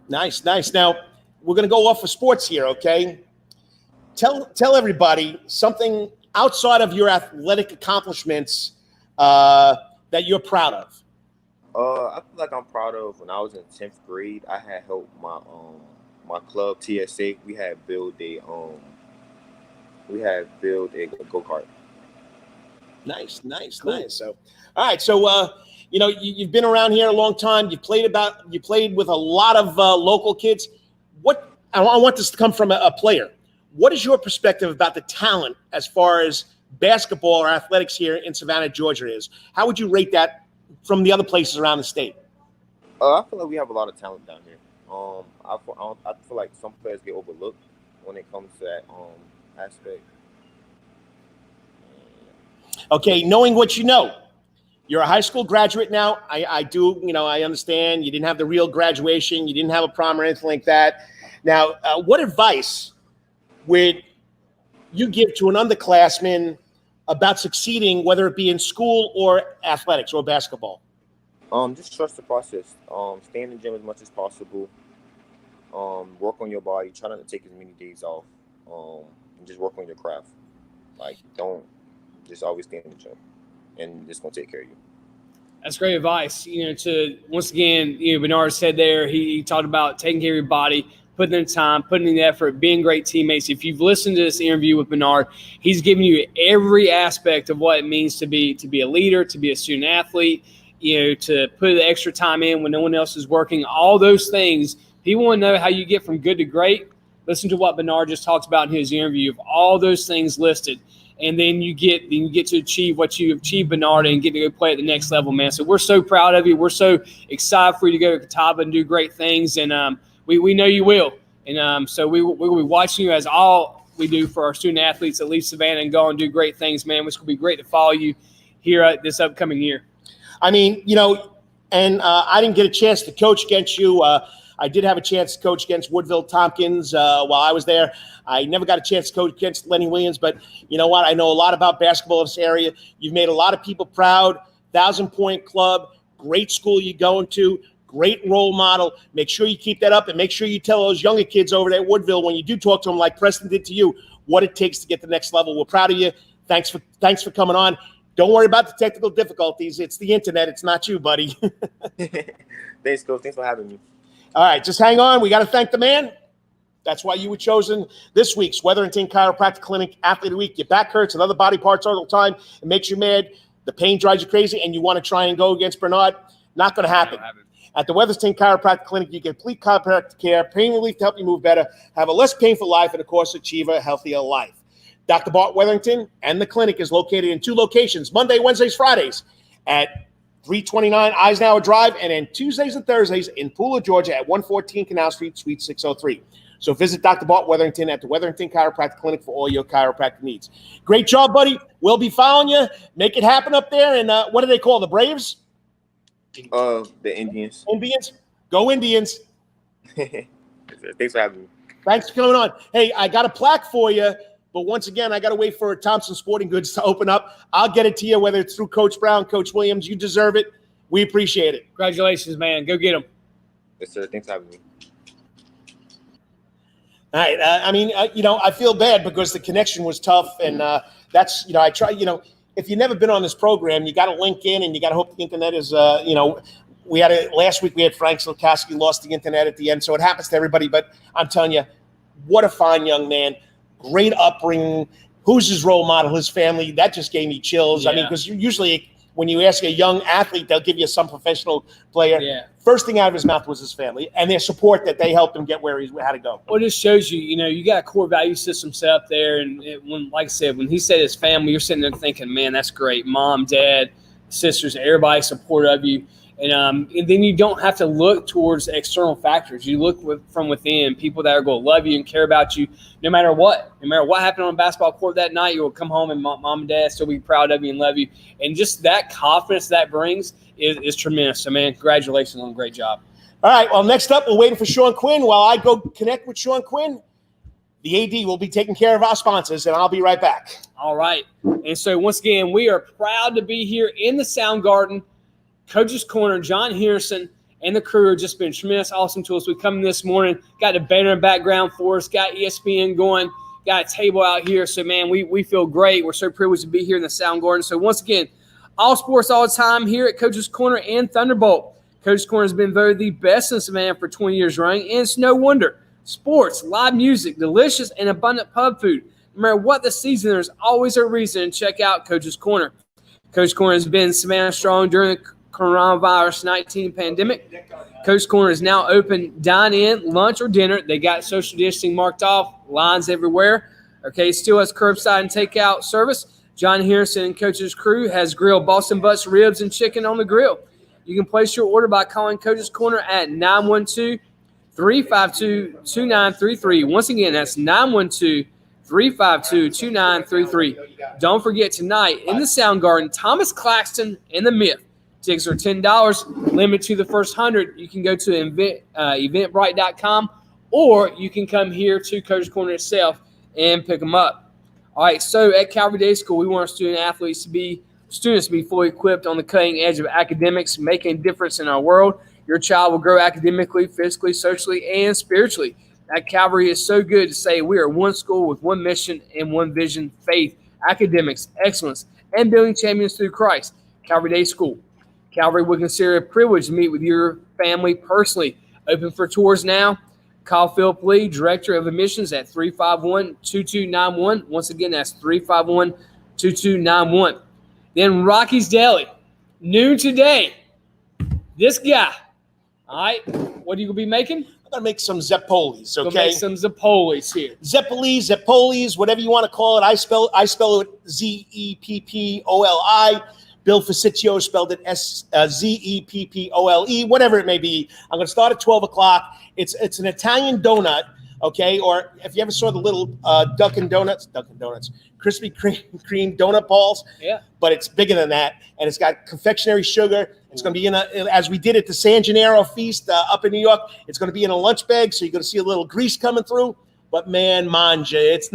Nice. Now we're gonna go off of sports here, okay? Tell everybody something outside of your athletic accomplishments that you're proud of. I feel like I'm proud of when I was in 10th grade. I had helped my club TSA. We had build a go-kart. Nice. Cool. So, all right. So, you've been around here a long time. You played with a lot of local kids. I want this to come from a player. what is your perspective about the talent as far as basketball or athletics here in Savannah, Georgia is? How would you rate that from the other places around the state? I feel like we have a lot of talent down here. I feel like some players get overlooked when it comes to that aspect. Okay, knowing what you know, you're a high school graduate now. I understand you didn't have the real graduation. You didn't have a prom or anything like that. Now, what advice would you give to an underclassman about succeeding, whether it be in school or athletics or basketball? Just trust the process. Stay in the gym as much as possible. Work on your body. Try not to take as many days off. And just work on your craft. Like, don't just always stay in the gym, and it's gonna take care of you. That's great advice. To once again, Bernard said there, he talked about taking care of your body, putting in time, putting in the effort, being great teammates. If you've listened to this interview with Bernard, he's giving you every aspect of what it means to be a leader, to be a student athlete, to put the extra time in when no one else is working, all those things. People want to know how you get from good to great. Listen to what Bernard just talked about in his interview of all those things listed. And then you get to achieve what you achieved, Bernard, and get to go play at the next level, man. So we're so proud of you. We're so excited for you to go to Catawba and do great things. And we know you will. And so we will be watching you as all we do for our student athletes that leave Savannah and go and do great things, man. It's going to be great to follow you here this upcoming year. I mean, and I didn't get a chance to coach against you. I did have a chance to coach against Woodville-Tompkins while I was there. I never got a chance to coach against Lenny Williams, but you know what? I know a lot about basketball in this area. You've made a lot of people proud. 1,000-point club, great school you're going to, great role model. Make sure you keep that up, and make sure you tell those younger kids over there at Woodville when you do talk to them, like Preston did to you, what it takes to get to the next level. We're proud of you. Thanks for coming on. Don't worry about the technical difficulties. It's the internet. It's not you, buddy. Thanks, Coach. Thanks for having me. All right, just hang on. We got to thank the man. That's why you were chosen this week's Wetherington Chiropractic Clinic Athlete of the Week. Your back hurts and other body parts all the time. It makes you mad. The pain drives you crazy, and you want to try and go against Bernard. Not going to happen. At the Wetherington Chiropractic Clinic, you get complete chiropractic care, pain relief to help you move better, have a less painful life, and, of course, achieve a healthier life. Dr. Bart Wetherington and the clinic is located in 2 locations, Monday, Wednesdays, Fridays at 329 Eisenhower Drive, and then Tuesdays and Thursdays in Pooler, Georgia at 114 Canal Street, Suite 603. So visit Dr. Bart Wetherington at the Wetherington Chiropractic Clinic for all your chiropractic needs. Great job, buddy. We'll be following you. Make it happen up there. And what do they call the Braves? The Indians. Indians? Go Indians. Thanks for having me. Thanks for coming on. Hey, I got a plaque for you. But once again, I got to wait for Thompson Sporting Goods to open up. I'll get it to you, whether it's through Coach Brown, Coach Williams. You deserve it. We appreciate it. Congratulations, man. Go get them. Yes, sir. Thanks for having me. All right. I feel bad because the connection was tough. And that's, I try, if you've never been on this program, you got to link in and you got to hope the internet is, last week we had Frank Silkowski lost the internet at the end. So it happens to everybody. But I'm telling you, what a fine young man. Great upbringing. Who's his role model? His family. That just gave me chills. Yeah. I mean, because usually when you ask a young athlete, they'll give you some professional player. Yeah. First thing out of his mouth was his family and their support that they helped him get where he had to go. Well, it just shows you, you got a core value system set up there. And like I said, when he said his family, you're sitting there thinking, man, that's great. Mom, dad, sisters, everybody supportive of you. And then you don't have to look towards external factors. You look from within, people that are going to love you and care about you no matter what. No matter what happened on a basketball court that night, you will come home and mom and dad still be proud of you and love you. And just that confidence that brings is tremendous. So, man, congratulations on a great job. All right, well, next up, we're waiting for Shawn Quinn. While I go connect with Shawn Quinn, the AD will be taking care of our sponsors, and I'll be right back. All right. And so, once again, we are proud to be here in the Sound Garden. Coach's Corner, John Harrison, and the crew have just been tremendous, awesome to us. We come in this morning, got a banner in background for us, got ESPN going, got a table out here. So, man, we feel great. We're so privileged to be here in the Sound Garden. So, once again, all sports all the time here at Coach's Corner and Thunderbolt. Coach's Corner has been voted the best in Savannah for 20 years running, and it's no wonder. Sports, live music, delicious and abundant pub food. No matter what the season, there's always a reason to check out Coach's Corner. Coach's Corner has been Savannah strong during the coronavirus 19 pandemic. Coach Corner is now open, dine in, lunch or dinner. They got social distancing marked off, lines everywhere. Okay, still has curbside and takeout service. John Harrison and Coach's crew has grilled Boston butts, ribs, and chicken on the grill. You can place your order by calling Coach's Corner at 912-352-2933. Once again, that's 912-352-2933. Don't forget tonight in the Soundgarden, Thomas Claxton and the Myth. Tickets are $10, limited to the first 100. You can go to eventbrite.com, or you can come here to Coach's Corner itself and pick them up. All right, so at Calvary Day School, we want our students to be fully equipped on the cutting edge of academics, making a difference in our world. Your child will grow academically, physically, socially, and spiritually. At Calvary, is so good to say we are one school with one mission and one vision: faith, academics, excellence, and building champions through Christ. Calvary Day School. Calvary would consider it a privilege to meet with your family personally. Open for tours now. Call Philip Lee, Director of Admissions, at 351-2291. Once again, that's 351-2291. Then Rocky's Deli, noon today. This guy, all right, what are you going to be making? I'm going to make some Zeppolis, okay? Make some Zeppolis here. Zeppolis, whatever you want to call it. I spell it Zeppoli. Bill Faciccio spelled it Zeppole, whatever it may be. I'm going to start at 12 o'clock. It's an Italian donut, okay? Or if you ever saw the little Dunkin' Donuts, Krispy Kreme donut balls. Yeah. But it's bigger than that, and it's got confectionery sugar. It's going to be as we did at the San Gennaro feast up in New York, it's going to be in a lunch bag, so you're going to see a little grease coming through. But man, manja, it's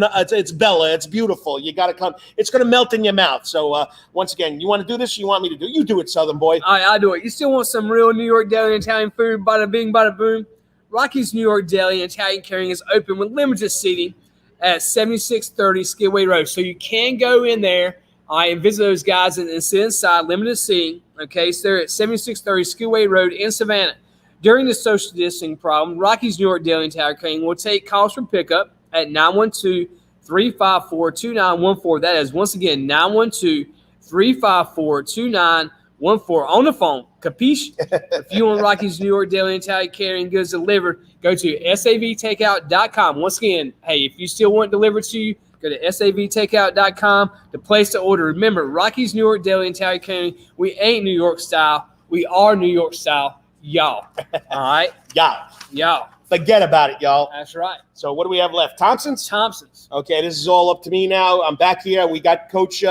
Bella. It's beautiful. You got to come. It's going to melt in your mouth. So once again, you want to do this? Or you want me to do it? You do it, Southern boy. All right, I'll do it. You still want some real New York deli and Italian food? Bada bing, bada boom. Rocky's New York Deli and Italian Catering is open with limited seating at 7630 Skidway Road. So you can go in there and visit those guys and sit inside, limited seating. Okay, so they're at 7630 Skidway Road in Savannah. During the social distancing problem, Rocky's New York Deli and Italian Catering will take calls for pickup at 912-354-2914. That is, once again, 912-354-2914 on the phone. Capiche? If you want Rocky's New York Deli and Italian Catering goods delivered, go to savtakeout.com. Once again, hey, if you still want it delivered to you, go to savtakeout.com to place the order. Remember, Rocky's New York Deli and Italian Catering, we ain't New York style. We are New York style. Y'all. All right? Y'all. Forget about it, y'all. That's right. So what do we have left? Thompson's? Thompson's. Okay, this is all up to me now. I'm back here. We got Coach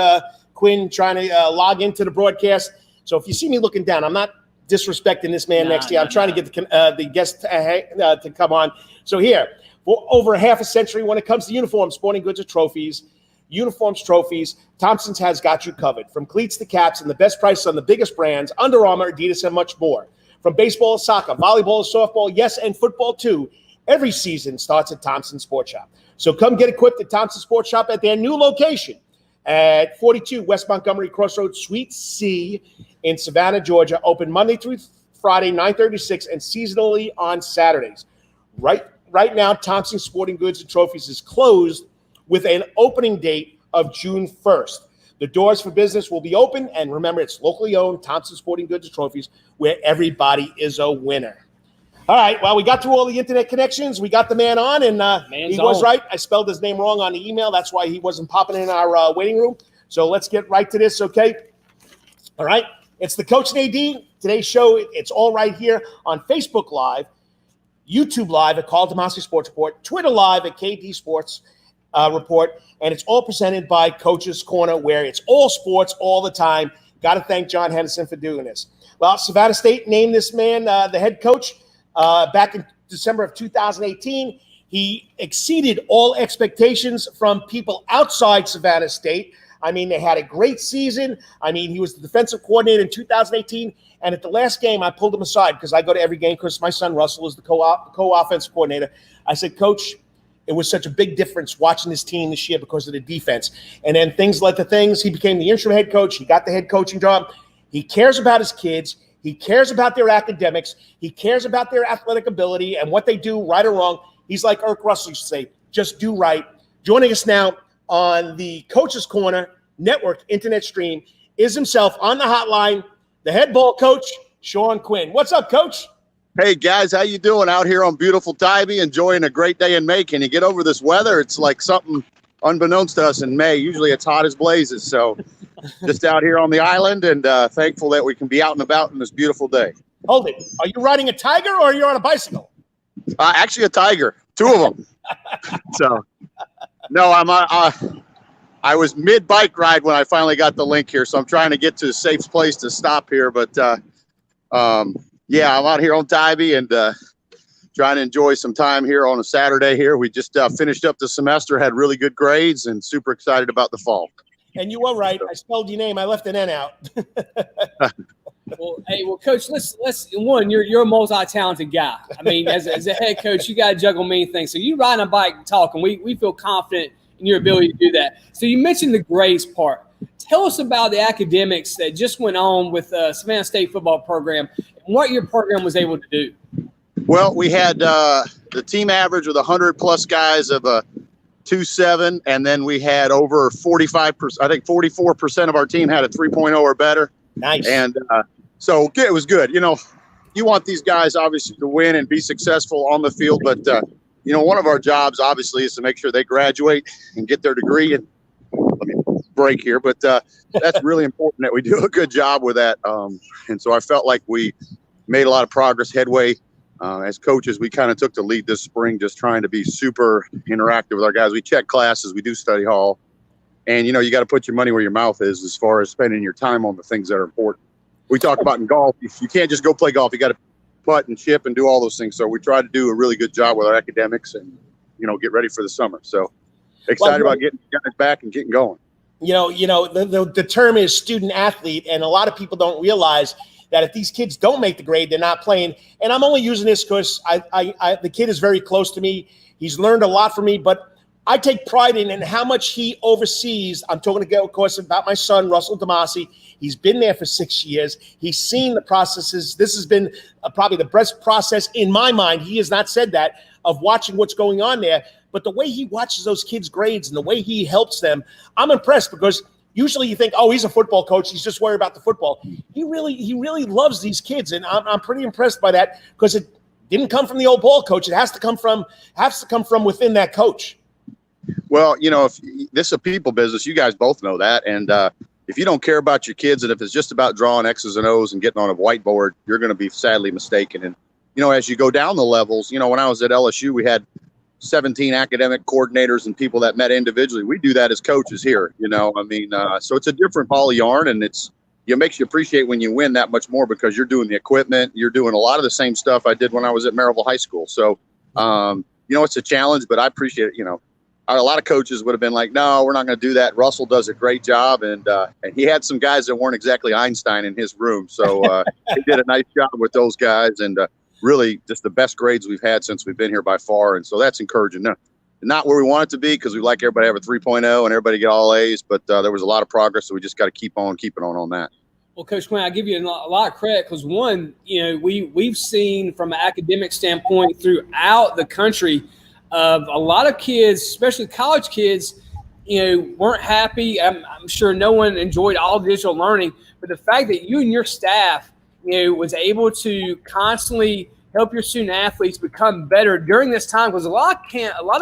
Quinn trying to log into the broadcast. So if you see me looking down, I'm not disrespecting this man next to you. I'm trying to get the guest to come on. So here, for over a half a century, when it comes to uniforms, sporting goods, or trophies, Thompson's has got you covered. From cleats to caps and the best prices on the biggest brands, Under Armour, Adidas, and much more. From baseball to soccer, volleyball to softball, yes, and football too. Every season starts at Thompson Sports Shop. So come get equipped at Thompson Sports Shop at their new location at 42 West Montgomery Crossroads, Suite C in Savannah, Georgia. Open Monday through Friday, 9:30 to 6, and seasonally on Saturdays. Right now, Thompson Sporting Goods and Trophies is closed with an opening date of June 1st. The doors for business will be open, and remember, it's locally owned, Thompson Sporting Goods and Trophies, where everybody is a winner. All right, well, we got through all the internet connections. We got the man on, and he was right. I spelled his name wrong on the email. That's why he wasn't popping in our waiting room. So let's get right to this, okay? All right, it's the Coach and AD. Today's show, it's all right here on Facebook Live, YouTube Live at Karl DeMasi Sports Report, Twitter Live at KD Sports Report, and it's all presented by Coach's Corner, where it's all sports all the time. Got to thank John Henderson for doing this. Well, Savannah State named this man the head coach back in December of 2018. He exceeded all expectations from people outside Savannah State. I mean, they had a great season. I mean, he was the defensive coordinator in 2018. And at the last game, I pulled him aside because I go to every game because my son Russell is the co-offensive coordinator. I said, Coach, it was such a big difference watching this team this year because of the defense. And then things led to things. He became the interim head coach. He got the head coaching job. He cares about his kids. He cares about their academics. He cares about their athletic ability and what they do, right or wrong. He's like Eric Russell used to say, just do right. Joining us now on the Coach's Corner Network internet stream is himself on the hotline, the head ball coach, Shawn Quinn. What's up, Coach? Hey, guys, how you doing out here on beautiful Tybee, enjoying a great day in May? Can you get over this weather? It's like something unbeknownst to us in May. Usually it's hot as blazes. So just out here on the island and thankful that we can be out and about in this beautiful day. Hold it. Are you riding a tiger or are you on a bicycle? Actually, a tiger. 2 of them. So, no, I was mid-bike ride when I finally got the link here. So I'm trying to get to a safe place to stop here. But, yeah, I'm out here on Tybee and trying to enjoy some time here on a Saturday here. We just finished up the semester, had really good grades, and super excited about the fall. And you were right. I spelled your name. I left an N out. Well, hey, Coach, let's you're a multi-talented guy. I mean, as a head coach, you got to juggle many things. So you ride a bike and talk, and we feel confident in your ability to do that. So you mentioned the grades part. Tell us about the academics that just went on with Savannah State football program and what your program was able to do. Well, we had the team average with 100-plus guys of a 2.7, and then we had over 45%. I think 44% of our team had a 3.0 or better. Nice. And so it was good. You know, you want these guys obviously to win and be successful on the field, but you know, one of our jobs obviously is to make sure they graduate and get their degree. And let me break here, but that's really important that we do a good job with that. And so I felt like we made a lot of progress, headway. As coaches, we kind of took the lead this spring, just trying to be super interactive with our guys. We check classes, we do study hall, and you know, you got to put your money where your mouth is as far as spending your time on the things that are important. We talk about in golf, you can't just go play golf. You got to putt and chip and do all those things. So we try to do a really good job with our academics and, you know, get ready for the summer. So excited about getting guys back and getting going. You know, the term is student athlete, and a lot of people don't realize that if these kids don't make the grade, they're not playing. And I'm only using this because the kid is very close to me. He's learned a lot from me, but I take pride in how much he oversees. I'm talking, of course, about my son, Karl DeMasi. He's been there for 6 years. He's seen the processes. This has been probably the best process in my mind. He has not said that, of watching what's going on there. But the way he watches those kids' grades and the way he helps them, I'm impressed, because usually you think, oh, he's a football coach, he's just worried about the football. He really loves these kids, and I'm pretty impressed by that, because it didn't come from the old ball coach. It has to come from within that coach. Well, you know, if this is a people business, you guys both know that. And if you don't care about your kids, and if it's just about drawing X's and O's and getting on a whiteboard, you're going to be sadly mistaken. And, you know, as you go down the levels, you know, when I was at LSU, we had 17 academic coordinators and people that met individually. We do that as coaches here, you know. I mean, so it's a different ball of yarn, and it makes you appreciate when you win that much more, because you're doing the equipment. You're doing a lot of the same stuff I did when I was at Maryville High School. So, you know, it's a challenge, but I appreciate it, you know. A lot of coaches would have been like, no, we're not going to do that. Russell does a great job. And he had some guys that weren't exactly Einstein in his room. So he did a nice job with those guys, and really just the best grades we've had since we've been here by far. And so that's encouraging. No, not where we want it to be, because we like everybody to have a 3.0 and everybody get all A's, but there was a lot of progress. So we just got to keep on keeping on that. Well, Coach Quinn, I give you a lot of credit, because one, you know, we've seen from an academic standpoint throughout the country of a lot of kids, especially college kids, you know, weren't happy. I'm sure no one enjoyed all digital learning, but the fact that you and your staff, you know, was able to constantly help your student athletes become better during this time, because a lot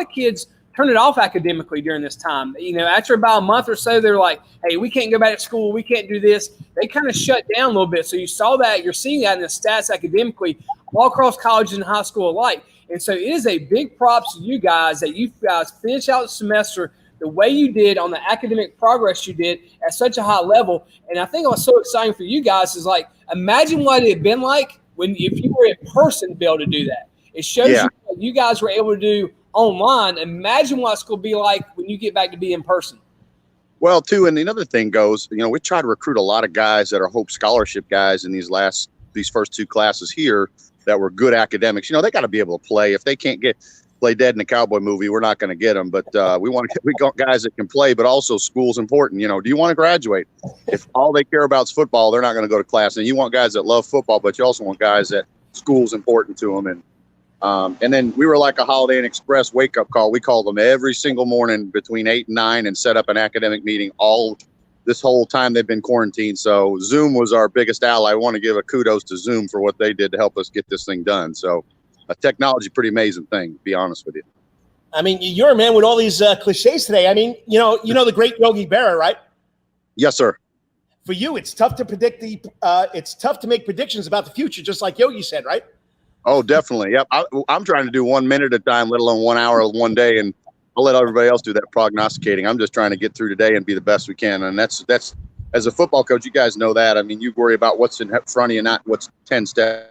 of kids turned it off academically during this time. You know, after about a month or so, they're like, hey, we can't go back to school, we can't do this. They kind of shut down a little bit. So you saw that, you're seeing that in the stats academically all across college and high school alike. And so it is a big props to you guys that you guys finished out the semester the way you did, on the academic progress you did at such a high level. And I think what's so exciting for you guys is, like, imagine what it had been like if you were in person to be able to do that. It shows you what you guys were able to do online. Imagine what it's going to be like when you get back to be in person. Well, too, and another thing goes, you know, we try to recruit a lot of guys that are Hope Scholarship guys in these first 2 classes here that were good academics. You know, they got to be able to play. If they can't play dead in a cowboy movie, we're not going to get them. But we want guys that can play, but also school's important. You know, do you want to graduate? If all they care about is football, they're not going to go to class. And you want guys that love football, but you also want guys that school's important to them. And then we were like a Holiday Inn Express wake-up call. We called them every single morning between 8 and 9 and set up an academic meeting all this whole time they've been quarantined. So Zoom was our biggest ally. I want to give a kudos to Zoom for what they did to help us get this thing done. So technology, pretty amazing thing, to be honest with you. I mean, you're a man with all these cliches today. I mean, you know the great Yogi Berra, right? Yes, sir. For you, it's tough to predict it's tough to make predictions about the future, just like Yogi said, right? Oh, definitely. Yep. I'm trying to do 1 minute at a time, let alone 1 hour, 1 day, and I'll let everybody else do that prognosticating. I'm just trying to get through today and be the best we can. And that's as a football coach, you guys know that. I mean, you worry about what's in front of you, not what's 10 steps.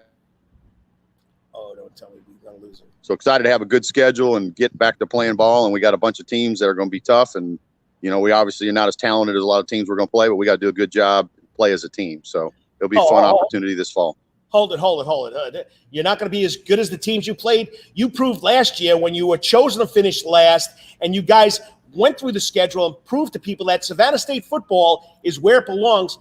Oh, don't tell me we're going to lose it. So excited to have a good schedule and get back to playing ball. And we got a bunch of teams that are going to be tough. And, you know, we obviously are not as talented as a lot of teams we're going to play, but we got to do a good job, play as a team. So it'll be a fun opportunity this fall. Hold it. You're not going to be as good as the teams you played. You proved last year when you were chosen to finish last and you guys went through the schedule and proved to people that Savannah State football is where it belongs.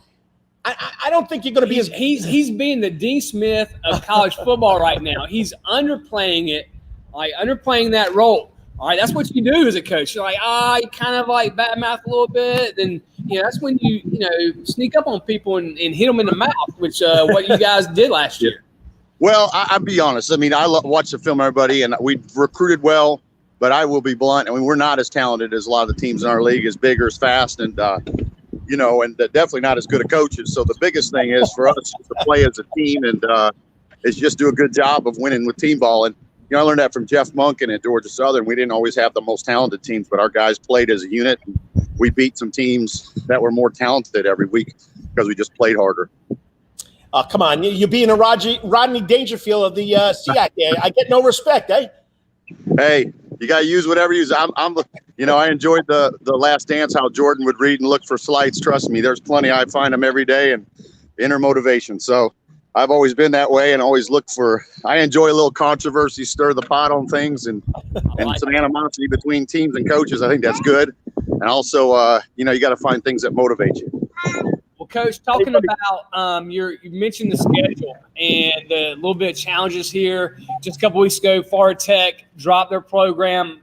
I don't think you're going to be he's being the Dean Smith of college football right now. He's underplaying it, underplaying that role. All right, that's what you do as a coach. You're like, you kind of like bad mouth a little bit. Then, that's when you sneak up on people and hit them in the mouth, which what you guys did last year. Well, I'll be honest. I mean, I watch the film, everybody, and we recruited well, but I will be blunt. I mean, we're not as talented as a lot of the teams in our league, as big or as fast, and, and definitely not as good at coaches. So the biggest thing is for us to play as a team and is just do a good job of winning with team ball. And, I learned that from Jeff Monken at Georgia Southern. We didn't always have the most talented teams, but our guys played as a unit. And we beat some teams that were more talented every week because we just played harder. Come on. You're being a Rodney Dangerfield of the SEAC. I get no respect, eh? Hey, you got to use whatever you use. I enjoyed the Last Dance, how Jordan would read and look for slights. Trust me, there's plenty. I find them every day and inner motivation. So I've always been that way and always I enjoy a little controversy, stir the pot on things and some animosity between teams and coaches. I think that's good. And also, you got to find things that motivate you. Well, Coach, talking about you mentioned the schedule and a little bit of challenges here. Just a couple weeks ago, Florida Tech dropped their program.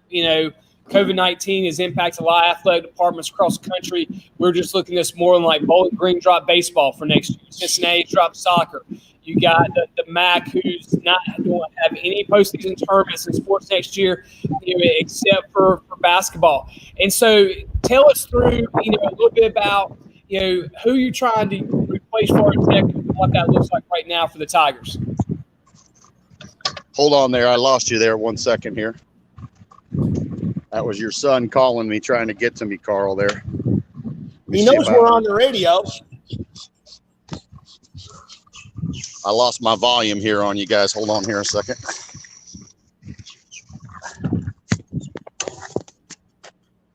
COVID-19 has impacted a lot of athletic departments across the country. We're just looking at this more than like Bowling Green drop baseball for next year. Cincinnati drop soccer. You got the MAC, who's not going to have any postseason tournaments in sports next year, except for basketball. And so, tell us through, a little bit about, who you're trying to replace Florida Tech and what that looks like right now for the Tigers. Hold on there. I lost you there 1 second here. That was your son calling me, trying to get to me, Carl, there. He knows we're on the radio. I lost my volume here on you guys. Hold on here a second.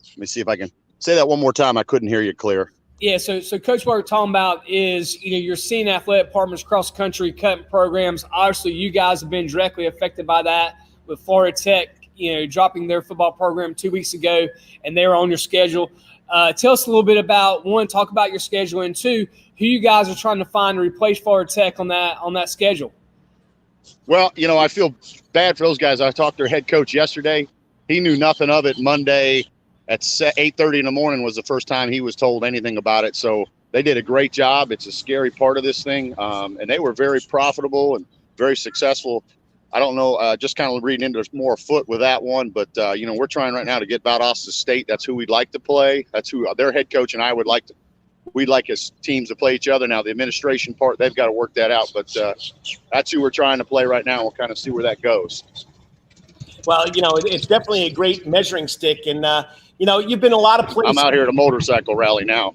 Let me see if I can say that one more time. I couldn't hear you clear. Yeah, so Coach, what we're talking about is, you're seeing athletic departments across the country cutting programs. Obviously, you guys have been directly affected by that with Florida Tech, dropping their football program 2 weeks ago, and they were on your schedule. Tell us a little bit about, one, talk about your schedule, and two, who you guys are trying to find to replace Florida Tech on that schedule. Well, I feel bad for those guys. I talked to their head coach yesterday. He knew nothing of it. Monday at 8:30 in the morning was the first time he was told anything about it. So they did a great job. It's a scary part of this thing, and they were very profitable and very successful. I don't know, just kind of reading into more foot with that one, but, we're trying right now to get Valdosta State. That's who we'd like to play. That's who their head coach and I we'd like as teams to play each other. Now, the administration part, they've got to work that out, but that's who we're trying to play right now. We'll kind of see where that goes. Well, it's definitely a great measuring stick, and, you've been a lot of places. I'm out here at a motorcycle rally now.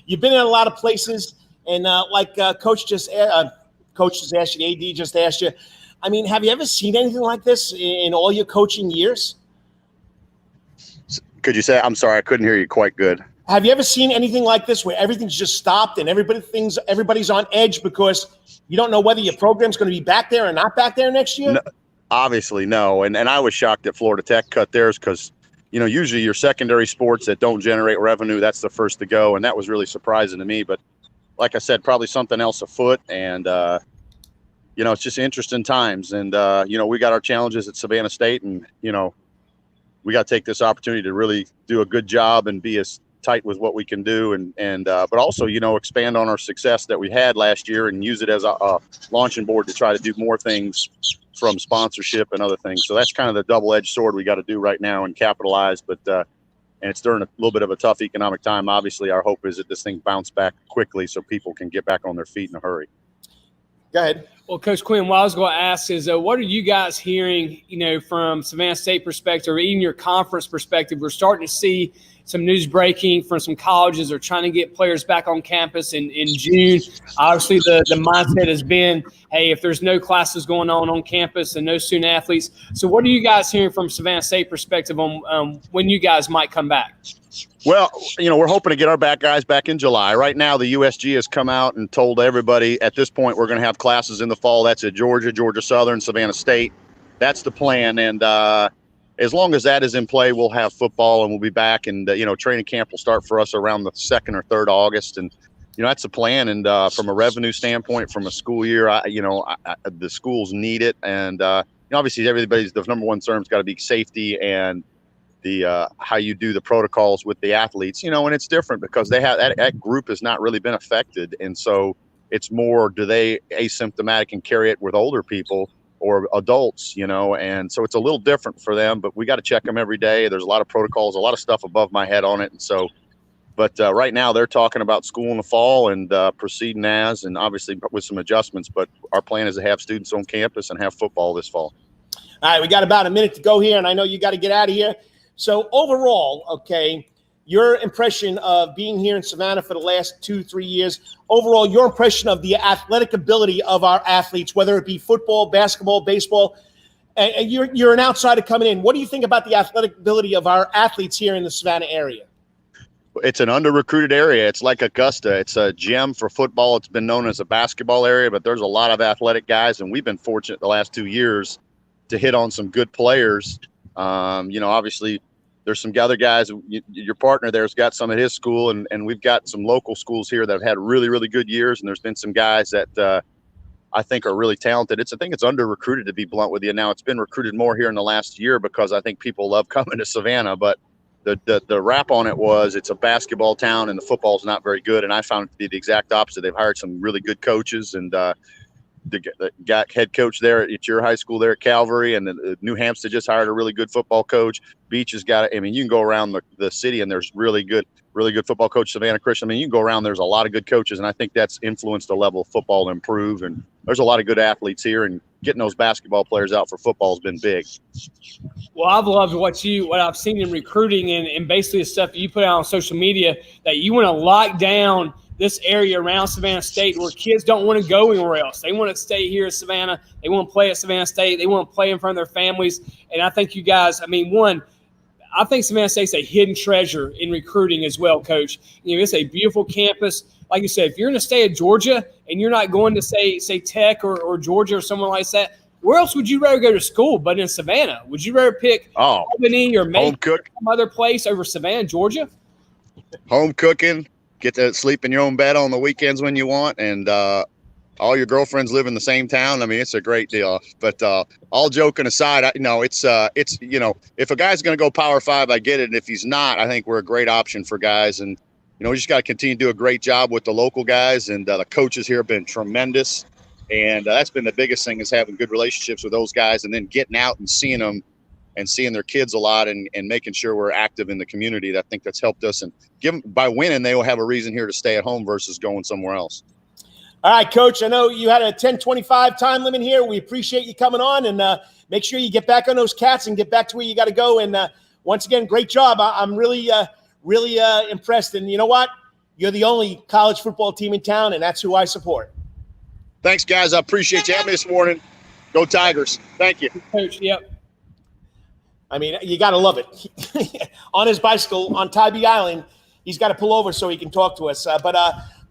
You've been in a lot of places, and Coach just asked you, AD just asked you, I mean, have you ever seen anything like this in all your coaching years? Could you say, I'm sorry, I couldn't hear you quite good. Have you ever seen anything like this where everything's just stopped and everybody's on edge because you don't know whether your program's going to be back there or not back there next year? No, obviously, no. And I was shocked that Florida Tech cut theirs because, usually your secondary sports that don't generate revenue, that's the first to go. And that was really surprising to me. But like I said, probably something else afoot. And, it's just interesting times. And, we got our challenges at Savannah State. And, we got to take this opportunity to really do a good job and be as tight with what we can do, but also, expand on our success that we had last year and use it as a launching board to try to do more things from sponsorship and other things. So that's kind of the double-edged sword we got to do right now and capitalize. But and it's during a little bit of a tough economic time. Obviously, our hope is that this thing bounce back quickly so people can get back on their feet in a hurry. Go ahead. Well, Coach Quinn, what I was going to ask is, what are you guys hearing, from Savannah State perspective or even your conference perspective? We're starting to see some news breaking from some colleges are trying to get players back on campus in June. Obviously, the mindset has been, hey, if there's no classes going on campus and no student athletes. So what are you guys hearing from Savannah State perspective on when you guys might come back? Well, we're hoping to get our guys back in July. Right now, the USG has come out and told everybody at this point we're going to have classes in the fall. That's at Georgia Southern, Savannah State. That's the plan. And as long as that is in play, we'll have football and we'll be back. And, training camp will start for us around the 2nd or 3rd August. And, that's the plan. And from a revenue standpoint, from a school year, the schools need it. And, obviously, the number one concern has got to be safety and the how you do the protocols with the athletes, and it's different because they have that group has not really been affected. And so it's more, do they asymptomatic and carry it with older people or adults, and so it's a little different for them, but we got to check them every day. There's a lot of protocols, a lot of stuff above my head on it. And so, but right now they're talking about school in the fall and proceeding and obviously with some adjustments, but our plan is to have students on campus and have football this fall. All right. We got about a minute to go here, and I know you got to get out of here. So overall, okay, your impression of being here in Savannah for the last 2-3 years, overall, your impression of the athletic ability of our athletes, whether it be football, basketball, baseball, and you're an outsider coming in. What do you think about the athletic ability of our athletes here in the Savannah area? It's an under-recruited area. It's like Augusta. It's a gem for football. It's been known as a basketball area, but there's a lot of athletic guys, and we've been fortunate the last 2 years to hit on some good players. Obviously there's some other guys, your partner there's got some at his school, and we've got some local schools here that have had really, really good years. And there's been some guys that I think are really talented. I think it's under recruited, to be blunt with you. Now it's been recruited more here in the last year because I think people love coming to Savannah, but the rap on it was it's a basketball town and the football's not very good. And I found it to be the exact opposite. They've hired some really good coaches, and the guy head coach there at your high school there at Calvary, and New Hampstead just hired a really good football coach. Beach has got, you can go around the city and there's really good football coach. Savannah Christian, you can go around, there's a lot of good coaches, and I think that's influenced the level of football to improve. And there's a lot of good athletes here, and getting those basketball players out for football has been big. Well, I've loved what I've seen in recruiting and basically the stuff that you put out on social media, that you want to lock down this area around Savannah State where kids don't want to go anywhere else. They want to stay here at Savannah. They want to play at Savannah State. They want to play in front of their families. And I think you guys, I think Savannah State's a hidden treasure in recruiting as well, Coach. It's a beautiful campus. Like you said, if you're in the state of Georgia and you're not going to say Tech or Georgia or someone like that, where else would you rather go to school but in Savannah? Would you rather pick Albany or maybe some other place over Savannah, Georgia? Home cooking. Get to sleep in your own bed on the weekends when you want, and all your girlfriends live in the same town. It's a great deal. But all joking aside, it's if a guy's going to go Power 5, I get it. And if he's not, I think we're a great option for guys. And we just got to continue to do a great job with the local guys, and the coaches here have been tremendous. And that's been the biggest thing, is having good relationships with those guys, and then getting out and seeing them and seeing their kids a lot, and making sure we're active in the community. I think that's helped us. And by winning, they will have a reason here to stay at home versus going somewhere else. All right, Coach, I know you had a 10:25 time limit here. We appreciate you coming on, and make sure you get back on those cats and get back to where you got to go. And once again, great job. I'm really impressed. And you know what? You're the only college football team in town, and that's who I support. Thanks, guys. I appreciate you having me this morning. Go Tigers. Thank you. Coach, yep. You got to love it. On his bicycle on Tybee Island, he's got to pull over so he can talk to us. But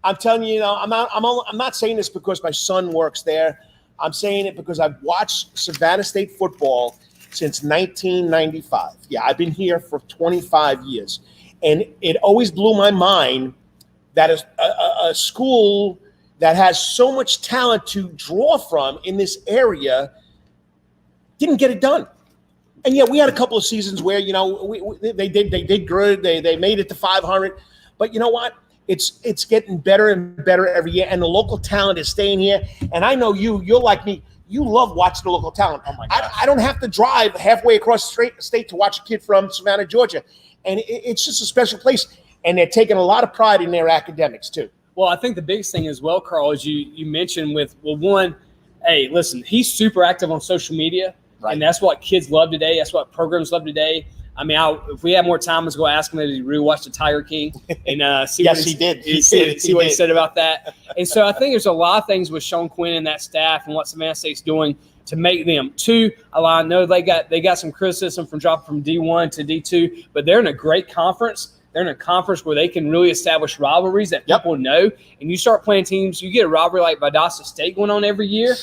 I'm telling you, I'm not saying this because my son works there. I'm saying it because I've watched Savannah State football since 1995. Yeah, I've been here for 25 years. And it always blew my mind that a school that has so much talent to draw from in this area didn't get it done. And yeah, we had a couple of seasons where they did good. They made it to 500, but you know what? It's getting better and better every year, and the local talent is staying here. And I know you're like me. You love watching the local talent. Oh my gosh. I don't have to drive halfway across the state to watch a kid from Savannah, Georgia, and it's just a special place. And they're taking a lot of pride in their academics too. Well, I think the biggest thing as well, Karl, is you mentioned one. Hey, listen, he's super active on social media. Right. And that's what kids love today. That's what programs love today. I mean, if we had more time, let's go ask him if he rewatched the Tiger King and see yes, what he did. See what he said about that. And so I think there's a lot of things with Shawn Quinn and that staff and what Savannah State's doing to make them. I know they got some criticism from dropping from D1 to D2, but they're in a great conference. They're in a conference where they can really establish rivalries that people know. And you start playing teams, you get a rivalry like Valdosta State going on every year.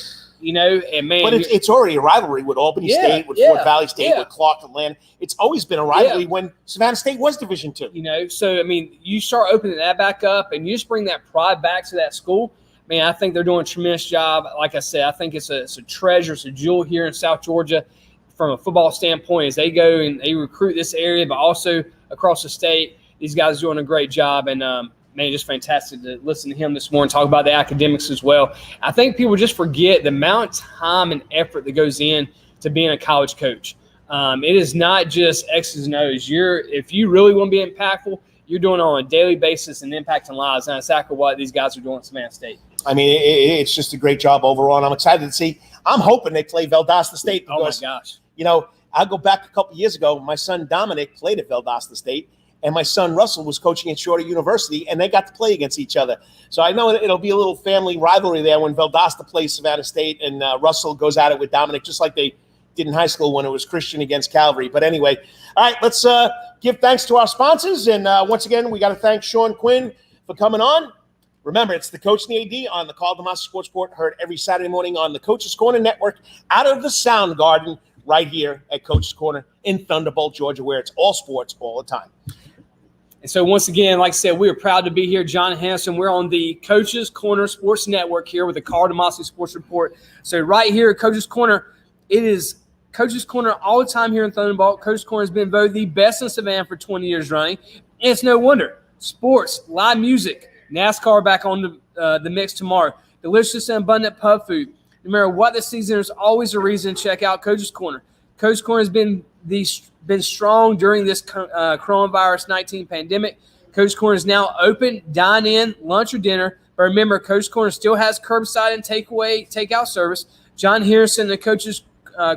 And man, but it's already a rivalry with Albany State, with Fort Valley State, with Clark Atlanta. It's always been a rivalry when Savannah State was Division II. So I mean, you start opening that back up, and you just bring that pride back to that school. Man, I think they're doing a tremendous job. Like I said, I think it's a treasure, it's a jewel here in South Georgia from a football standpoint as they go and they recruit this area, but also across the state. These guys are doing a great job, and man, just fantastic to listen to him this morning, talk about the academics as well. I think people just forget the amount of time and effort that goes in to being a college coach. It is not just X's and O's. If you really want to be impactful, you're doing it on a daily basis and impacting lives. And that's exactly what these guys are doing at Savannah State. I mean, it's just a great job overall, and I'm excited to see. I'm hoping they play Valdosta State because, oh my gosh, I'll go back a couple years ago. My son Dominic played at Valdosta State. And my son Russell was coaching at Shorter University, and they got to play against each other. So I know it'll be a little family rivalry there when Valdosta plays Savannah State and Russell goes at it with Dominic, just like they did in high school when it was Christian against Calvary. But anyway, all right, let's give thanks to our sponsors. And once again, we got to thank Shawn Quinn for coming on. Remember, it's the Coach and the AD on the Karl DeMasi Sports Report, heard every Saturday morning on the Coach's Corner Network out of the Sound Garden right here at Coach's Corner in Thunderbolt, Georgia, where it's all sports all the time. And so once again, like I said, we are proud to be here. John Hanson, we're on the Coach's Corner Sports Network here with the Karl DeMasi Sports Report. So right here at Coach's Corner, it is Coach's Corner all the time here in Thunderbolt. Coach's Corner has been voted the best in Savannah for 20 years running. And it's no wonder. Sports, live music, NASCAR back on the mix tomorrow. Delicious and abundant pub food. No matter what the season, there's always a reason to check out Coach's Corner. Coach's Corner has been strong during this coronavirus-19 pandemic. Coach's Corner is now open, dine in, lunch or dinner. But remember, Coach's Corner still has curbside and takeout service. John Harrison and the Coach's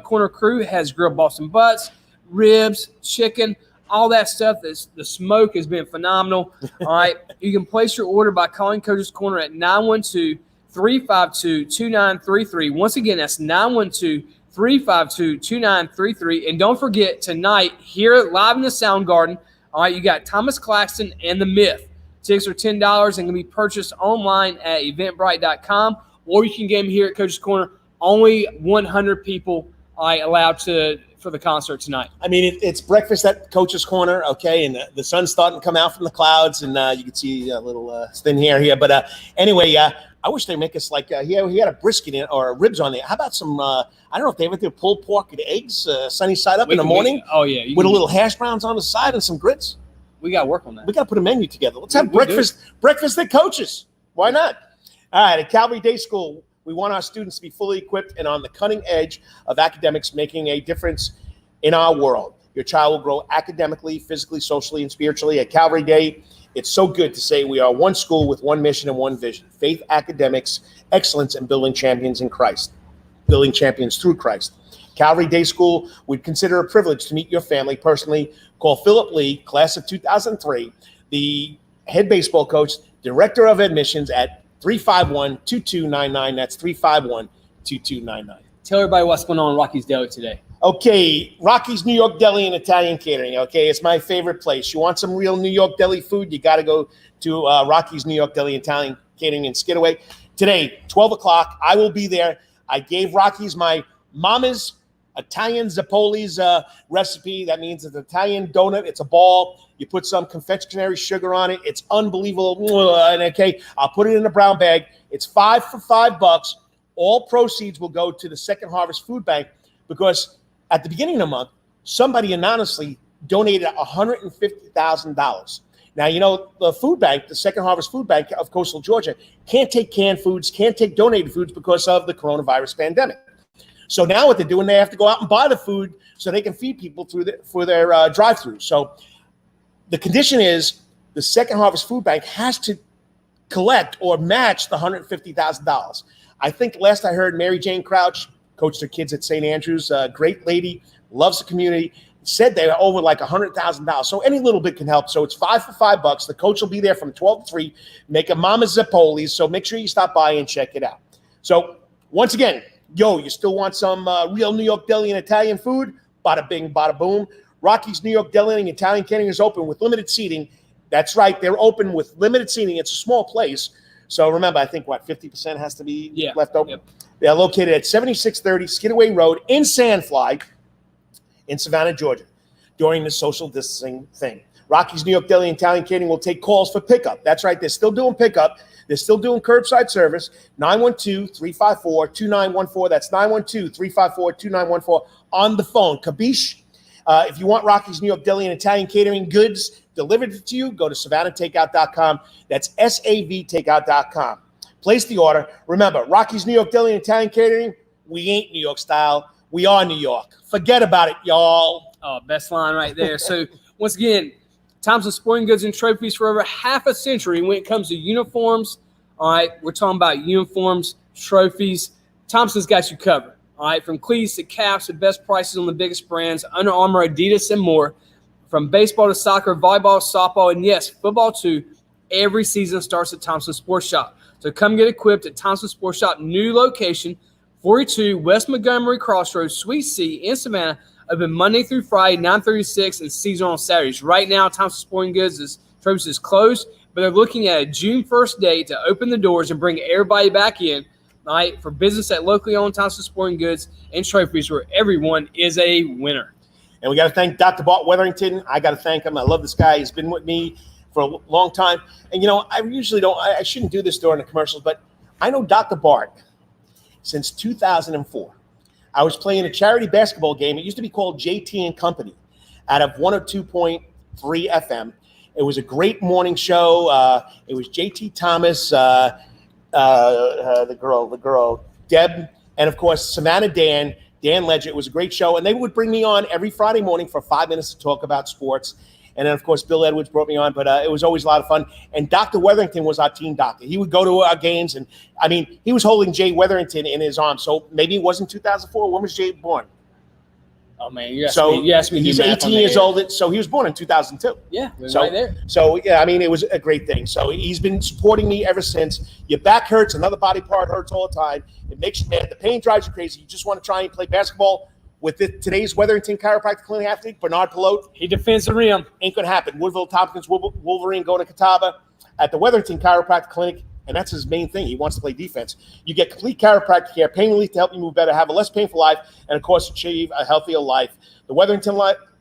Corner crew has grilled Boston butts, ribs, chicken, all that stuff. The smoke has been phenomenal. All right. You can place your order by calling Coach's Corner at 912-352-2933. Once again, that's 912-352-2933. And don't forget, tonight, here live in the Sound Garden, all right, you got Thomas Claxton and The Myth. Tickets are $10 and can be purchased online at eventbrite.com, or you can get them here at Coach's Corner. Only 100 people allowed for the concert tonight. I mean, it's breakfast at Coach's Corner, okay, and the sun's starting to come out from the clouds, and you can see a little thin hair here. But anyway, I wish they make us like he had a brisket or ribs on there. How about some? I don't know if they ever do pulled pork and eggs, sunny side up in the morning. With a little hash browns on the side and some grits. We got to work on that. We got to put a menu together. Let's have breakfast at Coach's. Why not? All right, at Calvary Day School, we want our students to be fully equipped and on the cutting edge of academics, making a difference in our world. Your child will grow academically, physically, socially, and spiritually. At Calvary Day, it's so good to say we are one school with one mission and one vision: faith, academics, excellence, and building champions in Christ, building champions through Christ. Calvary Day School would consider a privilege to meet your family personally. Call Philip Lee, class of 2003, the head baseball coach, director of admissions at 351-2299. That's 351-2299. Tell everybody what's going on in Rocky's Deli today. Okay, Rocky's New York Deli and Italian Catering. Okay, it's my favorite place. You want some real New York deli food, you got to go to Rocky's New York Deli and Italian Catering in Skidaway. Today, 12 o'clock, I will be there. I gave Rocky's my mama's Italian Zappoli's recipe. That means it's an Italian donut. It's a ball. You put some confectionery sugar on it. It's unbelievable. And okay, I'll put it in a brown bag. It's $5 for $5. All proceeds will go to the Second Harvest Food Bank, because at the beginning of the month, somebody anonymously donated $150,000. Now, you know, the food bank, the Second Harvest Food Bank of Coastal Georgia, can't take canned foods, can't take donated foods because of the coronavirus pandemic. So now what they're doing, they have to go out and buy the food so they can feed people for their drive-through. So the condition is the Second Harvest Food Bank has to collect or match the $150,000. I think last I heard, Mary Jane Crouch coached her kids at St. Andrews, great lady, loves the community, said they were over like $100,000. So any little bit can help. So it's $5 for $5. The coach will be there from 12 to 3, making Mama's Zappolis. So make sure you stop by and check it out. So once again, you still want some real New York deli and Italian food? Bada bing, bada boom. Rocky's New York Deli and Italian Catering is open with limited seating. That's right. They're open with limited seating. It's a small place. So remember, I think, 50% has to be left open? Yep. They're located at 7630 Skidaway Road in Sandfly in Savannah, Georgia, during the social distancing thing. Rocky's New York Deli and Italian Catering will take calls for pickup. That's right. They're still doing pickup. They're still doing curbside service. 912-354-2914. That's 912-354-2914 on the phone. Capiche? If you want Rocky's New York Deli and Italian Catering goods delivered to you, go to SavannahTakeout.com. That's SAVTakeout.com. Place the order. Remember, Rocky's New York Deli and Italian Catering, we ain't New York style. We are New York. Forget about it, y'all. Oh, best line right there. So, once again, Thompson Sporting Goods and Trophies for over half a century when it comes to uniforms. All right, we're talking about uniforms, trophies. Thompson's got you covered. All right, from cleats to caps, the best prices on the biggest brands, Under Armour, Adidas, and more. From baseball to soccer, volleyball, softball, and yes, football too. Every season starts at Thompson Sports Shop. So come get equipped at Thompson Sports Shop, new location, 42 West Montgomery Crossroads, Suite C in Savannah, open Monday through Friday, 9:36, and seasonal on Saturdays. Right now, Thompson Sporting Goods Trophies is closed, but they're looking at a June 1st date to open the doors and bring everybody back in, right, for business at locally owned Thompson Sporting Goods and Trophies, where everyone is a winner. And we got to thank Dr. Bart Wetherington. I got to thank him. I love this guy. He's been with me for a long time. And, you know, I usually I shouldn't do this during the commercials, but I know Dr. Bart since 2004. I was playing a charity basketball game. It used to be called JT and Company out of 102.3 FM. It was a great morning show. It was JT Thomas, the girl, Deb, and of course, Savannah Dan Ledger. It was a great show. And they would bring me on every Friday morning for 5 minutes to talk about sports. And then, of course, Bill Edwards brought me on, but it was always a lot of fun. And Dr. Wetherington was our team doctor. He would go to our games, and, I mean, he was holding Jay Wetherington in his arms. So maybe it wasn't 2004. When was Jay born? Oh, man, you asked me. He's 18 years old, so he was born in 2002. Yeah, right there. So, yeah, I mean, it was a great thing. So he's been supporting me ever since. Your back hurts, another body part hurts all the time. It makes you mad. The pain drives you crazy. You just want to try and play basketball. With today's Wetherington Chiropractic Clinic athlete, Bernard Pelote. He defends the rim. Ain't going to happen. Woodville-Tompkins, Wolverine going to Catawba at the Wetherington Chiropractic Clinic, and that's his main thing. He wants to play defense. You get complete chiropractic care, pain relief to help you move better, have a less painful life, and, of course, achieve a healthier life. The Wetherington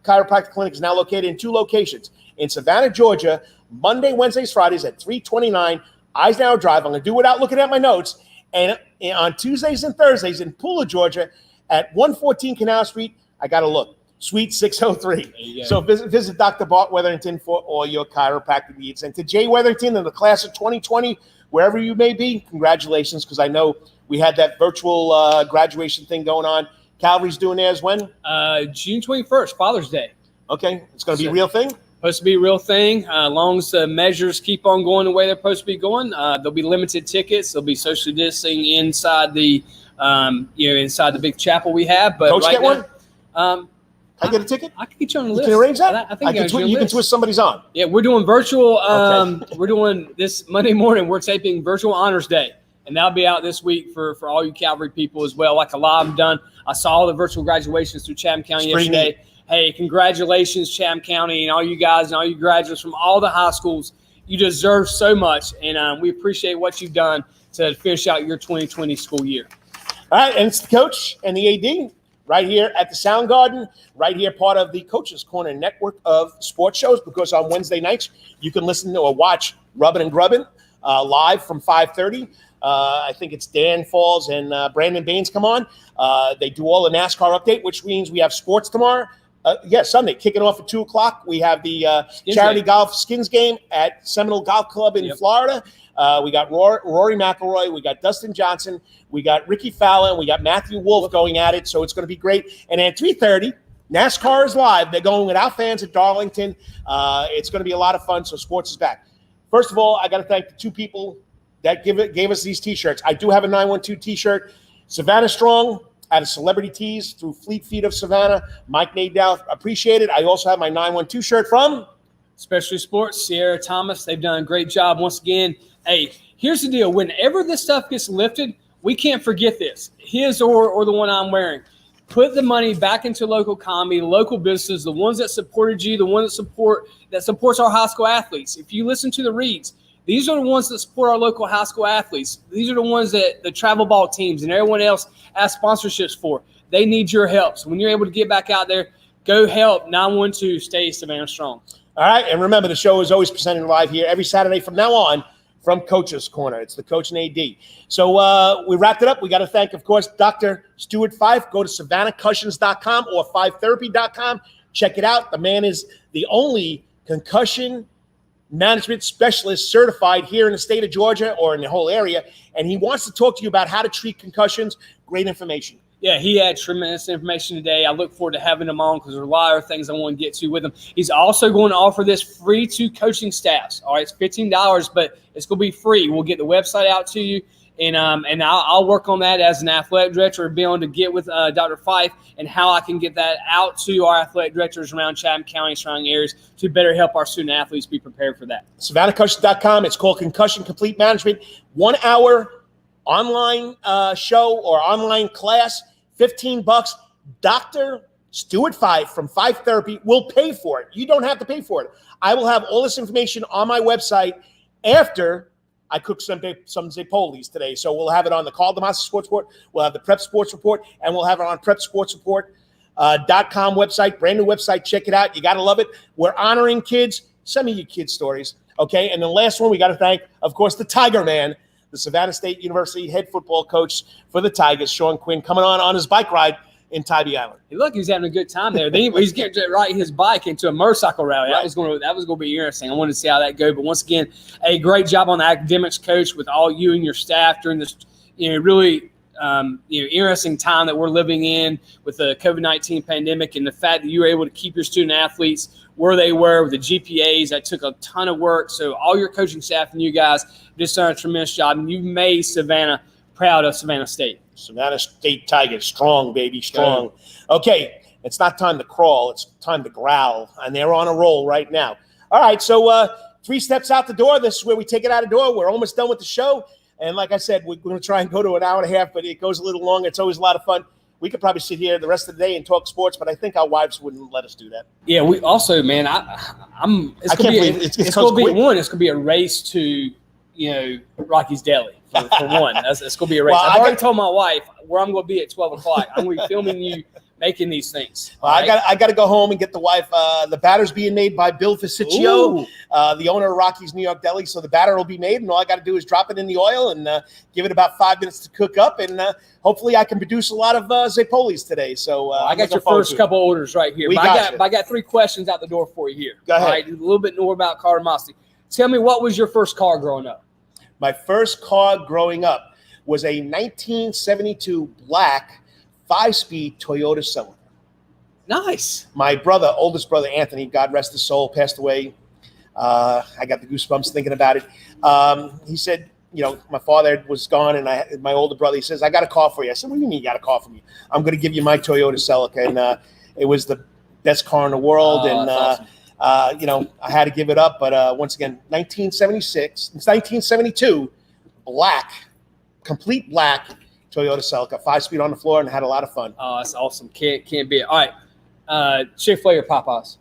Chiropractic Clinic is now located in 2 locations. In Savannah, Georgia, Monday, Wednesdays, Fridays at 329 Eisenhower Drive. I'm going to do without looking at my notes. And on Tuesdays and Thursdays in Pooler, Georgia, at 114 Canal Street, I got to look, Suite 603. So visit Dr. Bart Wetherington for all your chiropractic needs. And to Jay Wetherington in the class of 2020, wherever you may be, congratulations, because I know we had that virtual graduation thing going on. Calvary's doing theirs when? June 21st, Father's Day. Okay, it's going to be a real thing? Supposed to be a real thing. As long as the measures keep on going the way they're supposed to be going, there'll be limited tickets. There'll be social distancing inside the inside the big chapel we have. But Coach, right get now, one? I get a ticket? I can get you on the list. You can arrange that? I think you can twist somebody's arm. Yeah, we're doing virtual. We're doing this Monday morning. We're taping Virtual Honors Day, and that'll be out this week for all you Calvary people as well. Like a lot of them done. I saw all the virtual graduations through Chatham County yesterday. Hey, congratulations, Chatham County, and all you guys and all you graduates from all the high schools. You deserve so much, and we appreciate what you've done to finish out your 2020 school year. All right, and it's the coach and the AD right here at the Sound Garden, right here, part of the Coach's Corner network of sports shows, because on Wednesday nights you can listen to or watch Rubbin' and Grubbin' live from 5:30. I think it's Dan Falls and Brandon Baines come on. They do all the NASCAR update, which means we have sports tomorrow. Sunday, kicking off at 2:00. We have the charity golf skins game at Seminole Golf Club in Florida. We got Rory McIlroy, we got Dustin Johnson, we got Ricky Fowler, and we got Matthew Wolff going at it. So it's going to be great. And at 3:30, NASCAR is live. They're going without fans at Darlington. It's going to be a lot of fun. So sports is back. First of all, I got to thank the two people that gave us these T-shirts. I do have a 912 T-shirt. Savannah Strong out of Celebrity Tees through Fleet Feet of Savannah. Mike Nadeau, appreciate it. I also have my 912 shirt from Specialty Sports, Sierra Thomas. They've done a great job once again. Hey, here's the deal. Whenever this stuff gets lifted, we can't forget this. His or the one I'm wearing. Put the money back into local economy, local businesses, the ones that supported you, the ones that supports our high school athletes. If you listen to the reads, these are the ones that support our local high school athletes. These are the ones that the travel ball teams and everyone else has sponsorships for. They need your help. So when you're able to get back out there, go help 912 Stay Savannah Strong. All right, and remember, the show is always presented live here every Saturday from now on from Coach's Corner. It's the Coach and AD. So we wrapped it up. We got to thank, of course, Dr. Stuart Fife. Go to SavannahCushions.com or FiveTherapy.com. Check it out. The man is the only concussion management specialist certified here in the state of Georgia or in the whole area, and he wants to talk to you about how to treat concussions. Great information. Yeah, he had tremendous information today. I look forward to having him on because there are a lot of things I want to get to with him. He's also going to offer this free to coaching staffs. All right, it's $15, but it's going to be free. We'll get the website out to you, and I'll work on that as an athletic director, be able to get with Dr. Fife and how I can get that out to our athletic directors around Chatham County, surrounding areas to better help our student athletes be prepared for that. SavannahCushions.com. It's called Concussion Complete Management. 1 hour online show or online class. $15. Dr. Stuart Fife from Fife Therapy will pay for it. You don't have to pay for it. I will have all this information on my website after I cook some Zapolis today. So we'll have it on the Karl DeMasi Sports Report. We'll have the Prep Sports Report, and we'll have it on PrepSportsReport.com website. Brand new website. Check it out. You got to love it. We're honoring kids. Send me your kids' stories. Okay. And the last one, we got to thank, of course, the Tiger Man, the Savannah State University head football coach for the Tigers, Shawn Quinn, coming on his bike ride in Tybee Island. Hey, look, he's having a good time there. Then he's getting to ride his bike into a motorcycle rally. Right. That was going to be interesting. I wanted to see how that goes. But once again, a great job on the academics, coach, with all you and your staff during this, really interesting time that we're living in with the COVID-19 pandemic, and the fact that you were able to keep your student athletes where they were with the GPAs. That took a ton of work. So all your coaching staff and you guys just done a tremendous job, and you've made Savannah proud of Savannah State. Savannah State Tigers, strong, baby, strong. Good. Okay, it's not time to crawl. It's time to growl, and they're on a roll right now. All right, so 3 steps out the door. This is where we take it out the door. We're almost done with the show. And like I said, we're going to try and go to an hour and a half, but it goes a little longer. It's always a lot of fun. We could probably sit here the rest of the day and talk sports, but I think our wives wouldn't let us do that. Yeah, we also, man, it's going to be a race to, Rocky's Deli for one. It's going to be a race. Well, I've already told my wife where I'm going to be at 12 o'clock. I'm going to be filming you making these things. Well, right? I got to go home and get the wife. The batter's being made by Bill Fasiccio, the owner of Rocky's New York Deli. So the batter will be made, and all I got to do is drop it in the oil and give it about 5 minutes to cook up, and hopefully I can produce a lot of Zapolis today. So I got your first couple orders right here. I got 3 questions out the door for you here. Go ahead. All right, a little bit more about Karl DeMasi. Tell me, what was your first car growing up? My first car growing up was a 1972 black 5-speed Toyota Celica. Nice. My oldest brother, Anthony, God rest his soul, passed away. I got the goosebumps thinking about it. He said, my father was gone, and my older brother, he says, I got a car for you. I said, what do you mean you got a car for me? I'm going to give you my Toyota Celica. And it was the best car in the world. Awesome. I had to give it up. But once again, 1972, complete black Toyota Celica, 5-speed on the floor, and had a lot of fun. Oh, that's awesome. Can't beat it. All right. Chick-fil-A or Popeyes?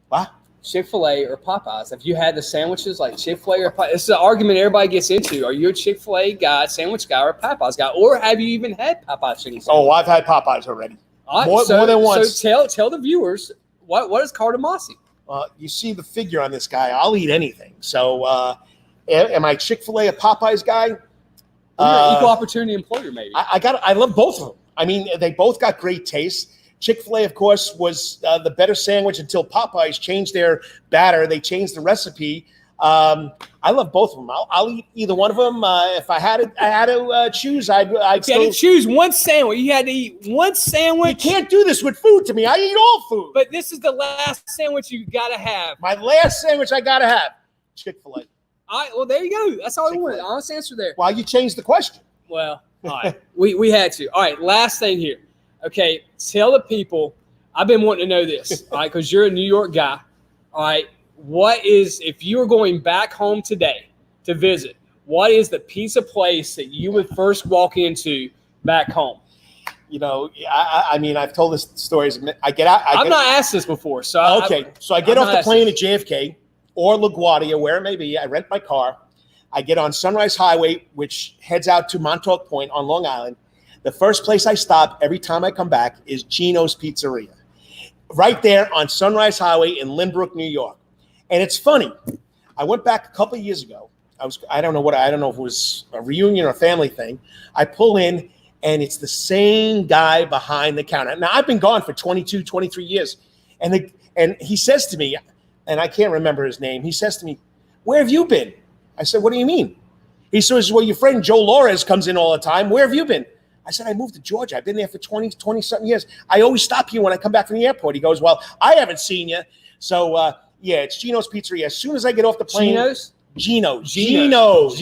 What? Chick-fil-A or Popeyes? Have you had the sandwiches like Chick-fil-A or Popeyes? This is an argument everybody gets into. Are you a Chick-fil-A guy, sandwich guy, or a Popeyes guy? Or have you even had Popeyes chicken sandwich? Oh, I've had Popeyes already. All right, more than once. So tell the viewers, what is Karl DeMasi? You see the figure on this guy. I'll eat anything. So am I Chick-fil-A, a Popeyes guy? You're an equal opportunity employer, maybe. I love both of them. I mean, they both got great taste. Chick-fil-A, of course, was the better sandwich until Popeyes changed their batter. They changed the recipe. I love both of them. I'll eat either one of them. If I had to choose, I'd if you had to choose one sandwich, you had to eat one sandwich. You can't do this with food to me. I eat all food. But this is the last sandwich you got to have. My last sandwich I got to have, Chick-fil-A. All right, well, there you go. That's all I wanted. Honest answer there. Well, you changed the question. Well, all right. we had to. All right, last thing here. Okay, tell the people, I've been wanting to know this, all right, because you're a New York guy. All right, if you were going back home today to visit, what is the pizza place that you would first walk into back home? You know, I mean, I've told this stories. I've not asked this before. So I get off the plane at JFK or LaGuardia, where it may be. I rent my car. I get on Sunrise Highway, which heads out to Montauk Point on Long Island. The first place I stop every time I come back is Gino's Pizzeria, right there on Sunrise Highway in Lynbrook, New York. And it's funny. I went back a couple of years ago. I don't know if it was a reunion or a family thing. I pull in, and it's the same guy behind the counter. Now, I've been gone for 22, 23 years. And he says to me, and I can't remember his name. He says to me, "Where have you been?" I said, "What do you mean?" He says, "Well, your friend Joe Lores comes in all the time. Where have you been?" I said, "I moved to Georgia. I've been there for 20-something years. I always stop here when I come back from the airport." He goes, "Well, I haven't seen you." So, yeah, it's Gino's Pizzeria. As soon as I get off the plane. Gino's? Gino's. Ginos.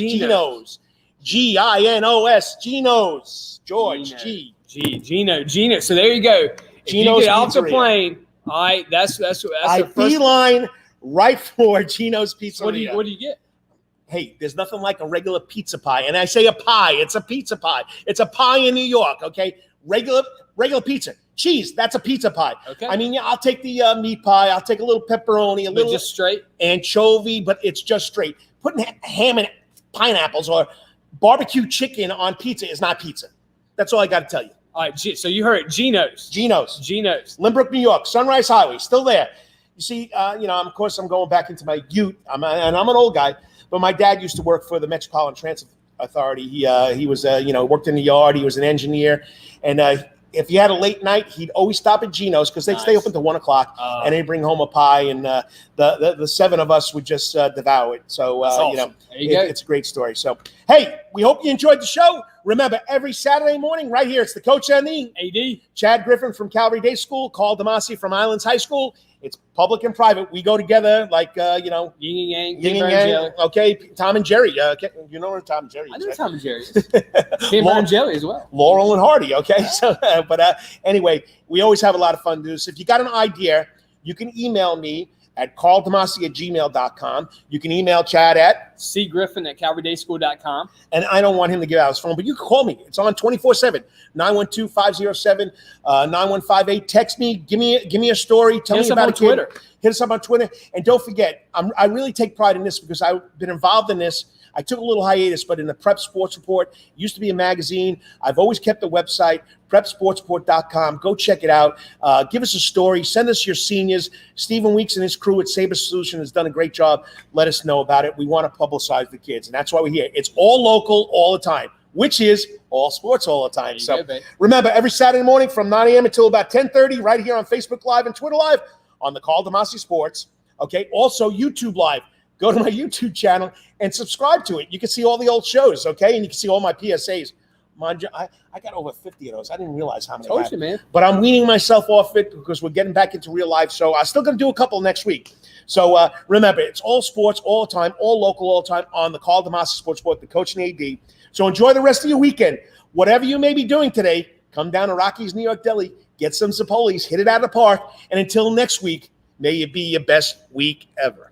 Gino's. George. Gino. So there you go. If Gino's you get off the Pizzeria. plane, all right, that's I the first beeline right for Gino's Pizzeria. What do you get? Hey, there's nothing like a regular pizza pie. And I say a pie, it's a pizza pie. It's a pie in New York, okay? Regular pizza. Cheese, that's a pizza pie. Okay. I mean, yeah, I'll take the meat pie. I'll take a little pepperoni, a little just straight anchovy, but it's just straight. Putting ham and pineapples or barbecue chicken on pizza is not pizza. That's all I got to tell you. All right, so you heard it. Gino's. Lynbrook, New York, Sunrise Highway, still there. You see, of course, I'm going back into my ute, and I'm an old guy, but my dad used to work for the Metropolitan Transit Authority. He was, worked in the yard. He was an engineer, and if he had a late night, he'd always stop at Gino's because they'd stay open till 1 o'clock, and they'd bring home a pie, and the seven of us would just devour it. So, awesome. It's a great story. So, hey, we hope you enjoyed the show. Remember, every Saturday morning, right here, it's the coach and the AD. Chad Griffin from Calvary Day School, Karl DeMasi from Islands High School. It's public and private. We go together like, yin and yang. Yin and yang. Okay, Tom and Jerry. You know where Tom and Jerry is, I know right? Tom and Jerry is. Timber and Jelly as well. Laurel and Hardy, okay? So, anyway, we always have a lot of fun doing this. If you got an idea, you can email me at karldemasi@gmail.com. You can email Chad at cgriffin@calvarydayschool.com. And I don't want him to give out his phone, but you can call me. It's on 24/7, 912-507-9158. Text me. Give me a story. Tell me about it. Twitter. Hit us up on Twitter. And don't forget, I really take pride in this because I've been involved in this. I took a little hiatus, but in the Prep Sports Report, used to be a magazine. I've always kept the website, prepsportsreport.com. Go check it out. Give us a story. Send us your seniors. Stephen Weeks and his crew at Sabre Solution has done a great job. Let us know about it. We want to publicize the kids, and that's why we're here. It's all local all the time, which is all sports all the time. So remember, every Saturday morning from 9 a.m. until about 10:30, right here on Facebook Live and Twitter Live on the Karl DeMasi Sports. Okay, also YouTube Live. Go to my YouTube channel and subscribe to it. You can see all the old shows, okay? And you can see all my PSAs. Mind you, I got over 50 of those. I didn't realize how many. Told you, man. But I'm weaning myself off it because we're getting back into real life. So I'm still going to do a couple next week. So remember, it's all sports all the time, all local all the time on the Karl DeMasi Sports Report, the coach and AD. So enjoy the rest of your weekend. Whatever you may be doing today, come down to Rocky's New York Deli, get some Zappolis, hit it out of the park. And until next week, may it be your best week ever.